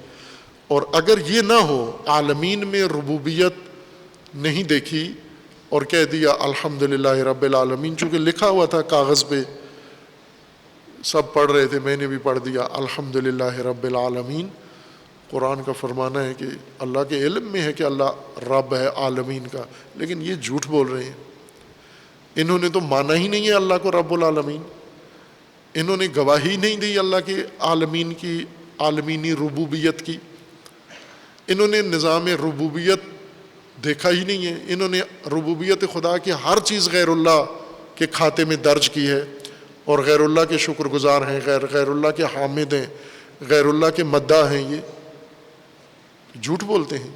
اور اگر یہ نہ ہو، عالمین میں ربوبیت نہیں دیکھی اور کہہ دیا الحمدللہ رب العالمین، چونکہ لکھا ہوا تھا کاغذ پہ، سب پڑھ رہے تھے، میں نے بھی پڑھ دیا الحمدللہ رب العالمین. قرآن کا فرمانا ہے کہ اللہ کے علم میں ہے کہ اللہ رب ہے عالمین کا، لیکن یہ جھوٹ بول رہے ہیں. انہوں نے تو مانا ہی نہیں ہے اللہ کو رب العالمین، انہوں نے گواہی نہیں دی اللہ کے عالمین کی، عالمینی ربوبیت کی. انہوں نے نظام ربوبیت دیکھا ہی نہیں ہے. انہوں نے ربوبیت خدا کی ہر چیز غیر اللہ کے کھاتے میں درج کی ہے، اور غیر اللہ کے شکر گزار ہیں، غیر اللہ کے حامد ہیں، غیر اللہ کے مداح ہیں. یہ جھوٹ بولتے ہیں.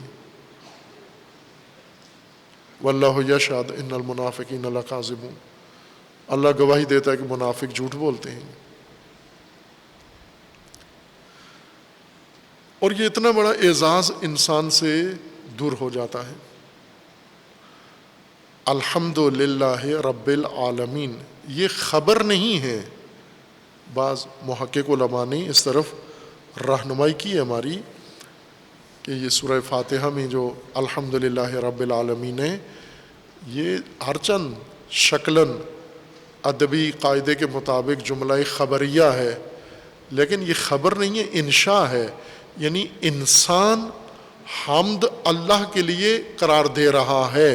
واللہ یشہد ان المنافقین لکاذبون، اللہ گواہی دیتا ہے کہ منافق جھوٹ بولتے ہیں. اور یہ اتنا بڑا اعزاز انسان سے دور ہو جاتا ہے. الحمدللہ رب العالمین یہ خبر نہیں ہے. بعض محقق علماء نے اس طرف رہنمائی کی ہے ہماری کہ یہ سورہ فاتحہ میں جو الحمدللہ رب العالمین ہے، یہ ہر چند شکلاً ادبی قاعدے کے مطابق جملہ خبریہ ہے، لیکن یہ خبر نہیں ہے، انشاء ہے. یعنی انسان حمد اللہ کے لیے قرار دے رہا ہے،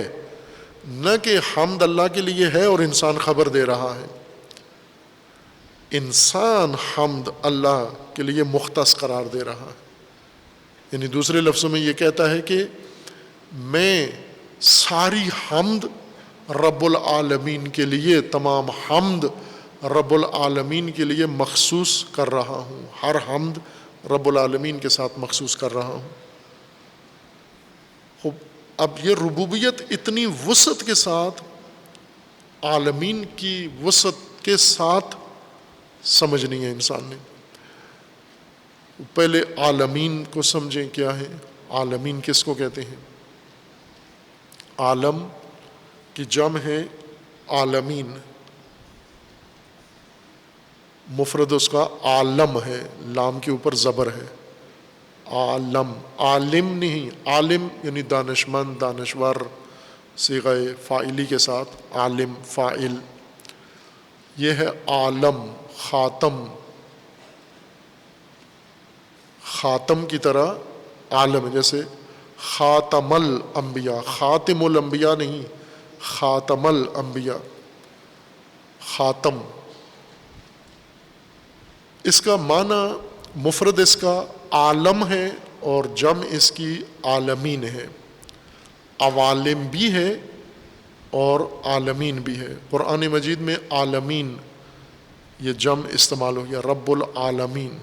نہ کہ حمد اللہ کے لیے ہے اور انسان خبر دے رہا ہے. انسان حمد اللہ کے لیے مختص قرار دے رہا ہے. یعنی دوسرے لفظوں میں یہ کہتا ہے کہ میں ساری حمد رب العالمین کے لیے، تمام حمد رب العالمین کے لیے مخصوص کر رہا ہوں، ہر حمد رب العالمین کے ساتھ مخصوص کر رہا ہوں. اب یہ ربوبیت اتنی وسعت کے ساتھ، عالمین کی وسعت کے ساتھ سمجھنی ہے انسان نے. پہلے عالمین کو سمجھیں کیا ہے. عالمین کس کو کہتے ہیں؟ عالم کی جمع ہے عالمین، مفرد اس کا عالم ہے، لام کے اوپر زبر ہے، عالم، عالم نہیں، عالم یعنی دانشمند، دانشور، صیغہ فاعلی کے ساتھ عالم فاعل، یہ ہے عالم، خاتم، خاتم کی طرح عالم ہے، جیسے خاتم الانبیاء، خاتم الانبیاء نہیں، خاتم الانبیاء، خاتم، اس کا معنی مفرد اس کا عالم ہے اور جمع اس کی عالمین ہے، عوالم بھی ہے اور عالمین بھی ہے۔ قرآن مجید میں عالمین یہ جمع استعمال ہو گیا، رب العالمین۔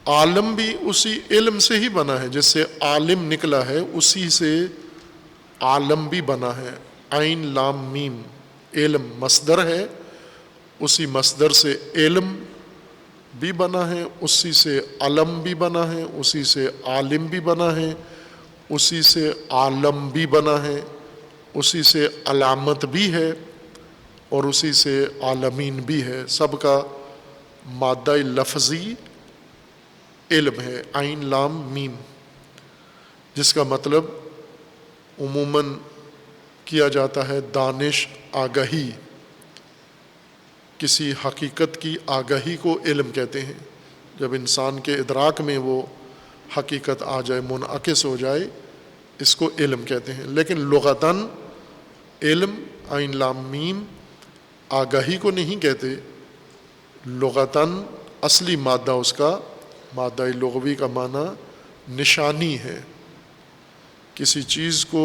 عالم بھی اسی علم سے ہی بنا ہے، جس سے عالم نکلا ہے اسی سے عالم بھی بنا ہے، عین لام میم، علم مصدر ہے، اسی مصدر سے علم بھی بنا ہے، اسی سے علم بھی بنا ہے، اسی سے عالم بھی بنا ہے، اسی سے عالم بھی بنا ہے، اسی سے علامت بھی ہے اور اسی سے عالمین بھی ہے۔ سب کا مادہ لفظی علم ہے، عین لام میم، جس کا مطلب عموماً کیا جاتا ہے دانش، آگہی، کسی حقیقت کی آگہی کو علم کہتے ہیں۔ جب انسان کے ادراک میں وہ حقیقت آ جائے، منعکس ہو جائے، اس کو علم کہتے ہیں۔ لیکن لغتاً علم عین لام میم آگہی کو نہیں کہتے، لغتاً اصلی مادہ اس کا، مادہ لغوی کا معنی نشانی ہے، کسی چیز کو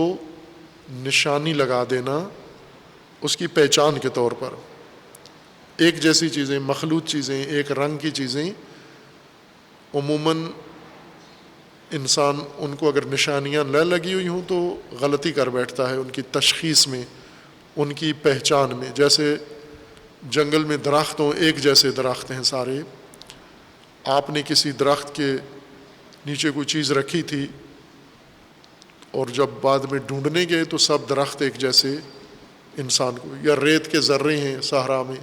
نشانی لگا دینا اس کی پہچان کے طور پر۔ ایک جیسی چیزیں، مخلوط چیزیں، ایک رنگ کی چیزیں، عموماً انسان ان کو اگر نشانیاں نہ لگی ہوئی ہوں تو غلطی کر بیٹھتا ہے ان کی تشخیص میں، ان کی پہچان میں۔ جیسے جنگل میں درخت ہوں، ایک جیسے درخت ہیں سارے، آپ نے کسی درخت کے نیچے کوئی چیز رکھی تھی اور جب بعد میں ڈھونڈنے گئے تو سب درخت ایک جیسے انسان کو، یا ریت کے ذرے ہیں صحرا میں،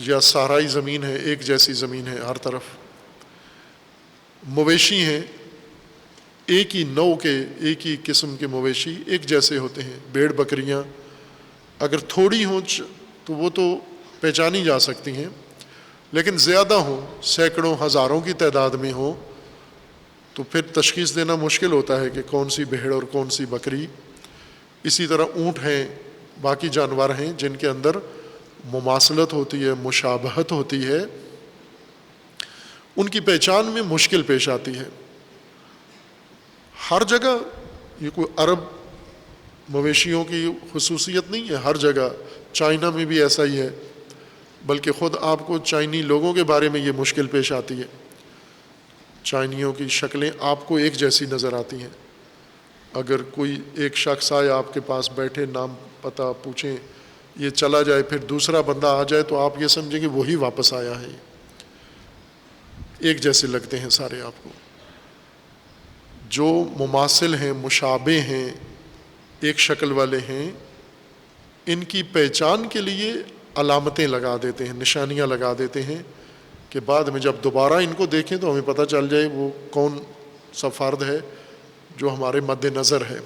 یا صحرائی زمین ہے، ایک جیسی زمین ہے ہر طرف۔ مویشی ہیں، ایک ہی نوع کے، ایک ہی قسم کے مویشی ایک جیسے ہوتے ہیں۔ بھیڑ بکریاں اگر تھوڑی ہوں تو وہ تو پہچانی جا سکتی ہیں، لیکن زیادہ ہوں، سینکڑوں ہزاروں کی تعداد میں ہوں، تو پھر تشخیص دینا مشکل ہوتا ہے کہ کون سی بھیڑ اور کون سی بکری۔ اسی طرح اونٹ ہیں، باقی جانور ہیں جن کے اندر مماثلت ہوتی ہے، مشابہت ہوتی ہے، ان کی پہچان میں مشکل پیش آتی ہے۔ ہر جگہ یہ کوئی عرب مویشیوں کی خصوصیت نہیں ہے، ہر جگہ، چائنا میں بھی ایسا ہی ہے، بلکہ خود آپ کو چائنی لوگوں کے بارے میں یہ مشکل پیش آتی ہے۔ چائنیوں کی شکلیں آپ کو ایک جیسی نظر آتی ہیں، اگر کوئی ایک شخص آئے آپ کے پاس بیٹھے، نام پتہ پوچھیں، یہ چلا جائے، پھر دوسرا بندہ آ جائے تو آپ یہ سمجھیں کہ وہی واپس آیا ہے، ایک جیسے لگتے ہیں سارے آپ کو۔ جو مماثل ہیں، مشابہ ہیں، ایک شکل والے ہیں، ان کی پہچان کے لیے علامتیں لگا دیتے ہیں، نشانیاں لگا دیتے ہیں کہ بعد میں جب دوبارہ ان کو دیکھیں تو ہمیں پتہ چل جائے وہ کون سا فرد ہے جو ہمارے مد نظر ہے۔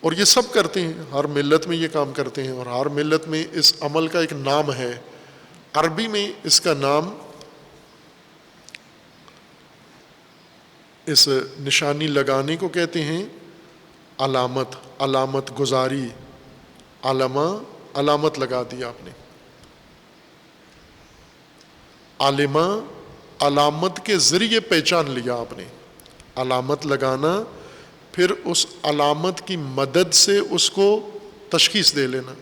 اور یہ سب کرتے ہیں، ہر ملت میں یہ کام کرتے ہیں، اور ہر ملت میں اس عمل کا ایک نام ہے۔ عربی میں اس کا نام، اس نشانی لگانے کو کہتے ہیں علامت، علامت گزاری، علامہ، علامت لگا دی آپ نے۔ علامہ، علامت کے ذریعے پہچان لیا آپ نے، علامت لگانا، پھر اس علامت کی مدد سے اس کو تشخیص دے لینا،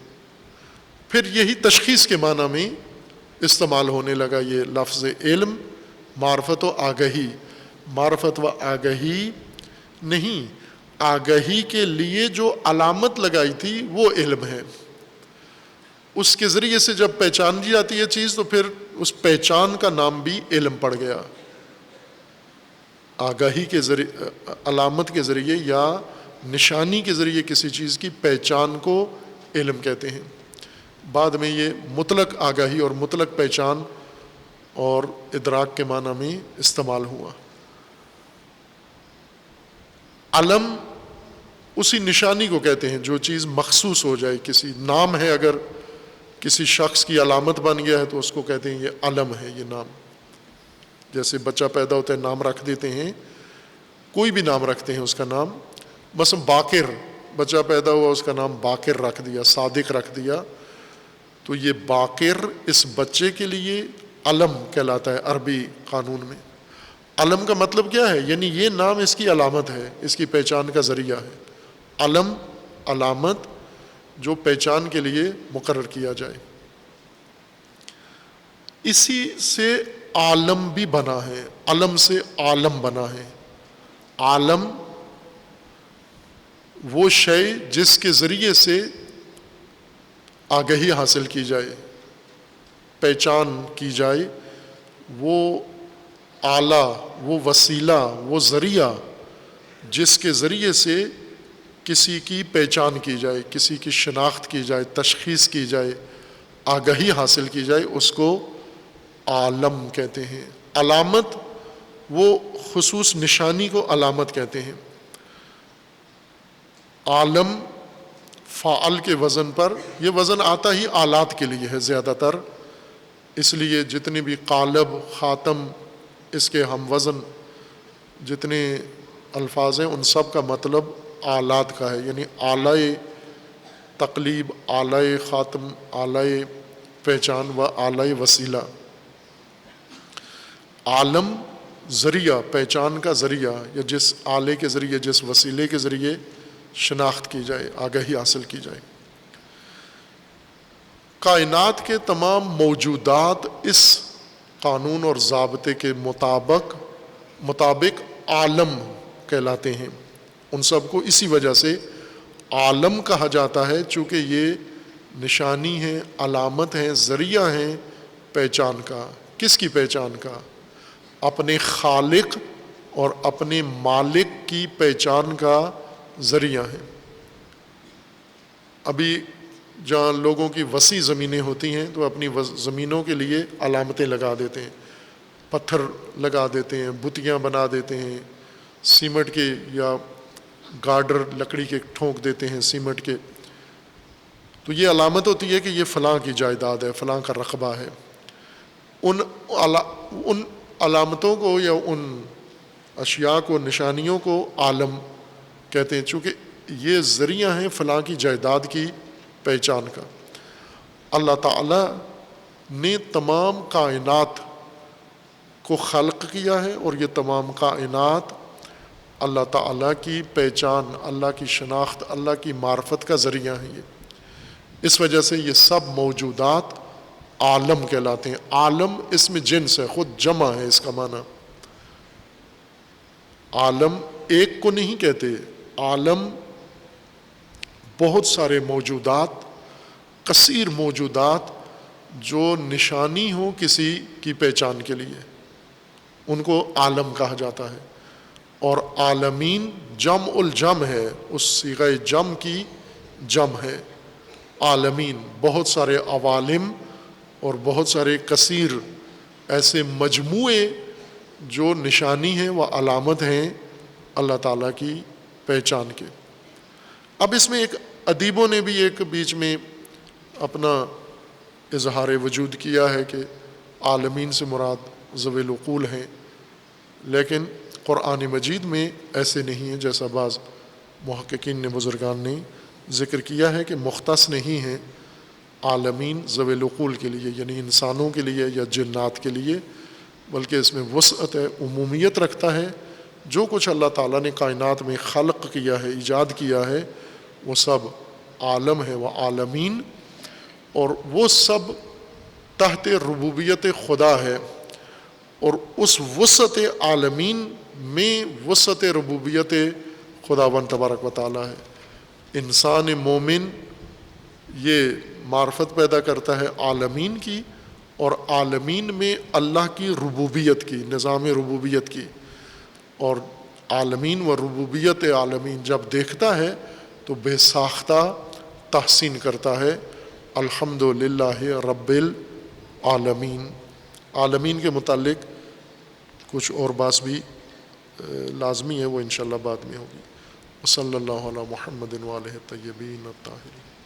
پھر یہی تشخیص کے معنی میں استعمال ہونے لگا یہ لفظ علم، معرفت و آگہی۔ معرفت و آگہی نہیں، آگہی کے لیے جو علامت لگائی تھی وہ علم ہے، اس کے ذریعے سے جب پہچان دی جاتی ہے چیز تو پھر اس پہچان کا نام بھی علم پڑ گیا۔ آگاہی کے ذریعے، علامت کے ذریعے یا نشانی کے ذریعے کسی چیز کی پہچان کو علم کہتے ہیں۔ بعد میں یہ مطلق آگاہی اور مطلق پہچان اور ادراک کے معنی میں استعمال ہوا۔ علم اسی نشانی کو کہتے ہیں جو چیز مخصوص ہو جائے، کسی نام ہے، اگر کسی شخص کی علامت بن گیا ہے تو اس کو کہتے ہیں یہ علم ہے، یہ نام۔ جیسے بچہ پیدا ہوتا ہے نام رکھ دیتے ہیں، کوئی بھی نام رکھتے ہیں اس کا نام، مثلا باقر، بچہ پیدا ہوا اس کا نام باقر رکھ دیا، صادق رکھ دیا، تو یہ باقر اس بچے کے لیے علم کہلاتا ہے عربی قانون میں۔ علم کا مطلب کیا ہے؟ یعنی یہ نام اس کی علامت ہے، اس کی پہچان کا ذریعہ ہے۔ علم، علامت جو پہچان کے لیے مقرر کیا جائے۔ اسی سے عالم بھی بنا ہے، علم سے عالم بنا ہے۔ عالم وہ شے جس کے ذریعے سے آگہی حاصل کی جائے، پہچان کی جائے، وہ آلہ، وہ وسیلہ، وہ ذریعہ جس کے ذریعے سے کسی کی پہچان کی جائے، کسی کی شناخت کی جائے، تشخیص کی جائے، آگہی حاصل کی جائے، اس کو عالم کہتے ہیں۔ علامت وہ خصوص نشانی کو علامت کہتے ہیں۔ عالم فاعل کے وزن پر، یہ وزن آتا ہی آلات کے لیے ہے زیادہ تر، اس لیے جتنے بھی قالب، خاتم، اس کے ہم وزن جتنے الفاظ ہیں ان سب کا مطلب آلات کا ہے، یعنی آلۂ تقلیب، آلۂ خاتم، آلۂ پہچان و آلۂ وسیلہ۔ عالم ذریعہ، پہچان کا ذریعہ، یا جس آلے کے ذریعے، جس وسیلے کے ذریعے شناخت کی جائے، آگہی حاصل کی جائے۔ کائنات کے تمام موجودات اس قانون اور ضابطے کے مطابق عالم کہلاتے ہیں۔ ان سب کو اسی وجہ سے عالم کہا جاتا ہے، چونکہ یہ نشانی ہے، علامت ہے، ذریعہ ہے پہچان کا۔ کس کی پہچان کا؟ اپنے خالق اور اپنے مالک کی پہچان کا ذریعہ ہے۔ ابھی جہاں لوگوں کی وسیع زمینیں ہوتی ہیں تو اپنی زمینوں کے لیے علامتیں لگا دیتے ہیں، پتھر لگا دیتے ہیں، بتیاں بنا دیتے ہیں سیمنٹ کے، یا گارڈر لکڑی کے ٹھونک دیتے ہیں سیمنٹ کے، تو یہ علامت ہوتی ہے کہ یہ فلاں کی جائیداد ہے، فلاں کا رقبہ ہے۔ ان علامتوں کو یا ان اشیاء کو، نشانیوں کو عالم کہتے ہیں، چونکہ یہ ذریعہ ہیں فلاں کی جائیداد کی پہچان کا۔ اللہ تعالیٰ نے تمام کائنات کو خلق کیا ہے، اور یہ تمام کائنات اللہ تعالیٰ کی پہچان، اللہ کی شناخت، اللہ کی معرفت کا ذریعہ ہیں۔ یہ اس وجہ سے یہ سب موجودات عالم کہلاتے ہیں۔ عالم اسم جنس ہے، خود جمع ہے اس کا معنی۔ عالم ایک کو نہیں کہتے، عالم بہت سارے موجودات، کثیر موجودات جو نشانی ہو کسی کی پہچان کے لیے، ان کو عالم کہا جاتا ہے۔ اور عالمین جمع الجم ہے، اس صیغہ جمع کی جمع ہے۔ عالمین بہت سارے عوالم اور بہت سارے کثیر ایسے مجموعے جو نشانی ہیں، وہ علامت ہیں اللہ تعالیٰ کی پہچان کے۔ اب اس میں ایک ادیبوں نے بھی ایک بیچ میں اپنا اظہار وجود کیا ہے کہ عالمین سے مراد ذوی العقول ہیں، لیکن قرآن مجید میں ایسے نہیں ہے، جیسا بعض محققین نے، بزرگان نے ذکر کیا ہے کہ مختص نہیں ہیں عالمین ذوی العقول کے لیے، یعنی انسانوں کے لیے یا جنات کے لیے، بلکہ اس میں وسعت ہے، عمومیت رکھتا ہے۔ جو کچھ اللہ تعالیٰ نے کائنات میں خلق کیا ہے، ایجاد کیا ہے، وہ سب عالم ہے، وہ عالمین، اور وہ سب تحت ربوبیت خدا ہے۔ اور اس وسعت عالمین میں وسعت ربوبیت خداوند تبارک و تعالیٰ ہے۔ انسان مومن یہ معرفت پیدا کرتا ہے عالمین کی، اور عالمین میں اللہ کی ربوبیت کی، نظام ربوبیت کی۔ اور عالمین و ربوبیت عالمین جب دیکھتا ہے تو بے ساختہ تحسین کرتا ہے، الحمدللہ رب العالمین۔ عالمین کے متعلق کچھ اور بات بھی لازمی ہے، وہ انشاءاللہ بعد میں ہوگی۔ صلی اللہ علی محمد وآلہ الطیبین الطاہرین۔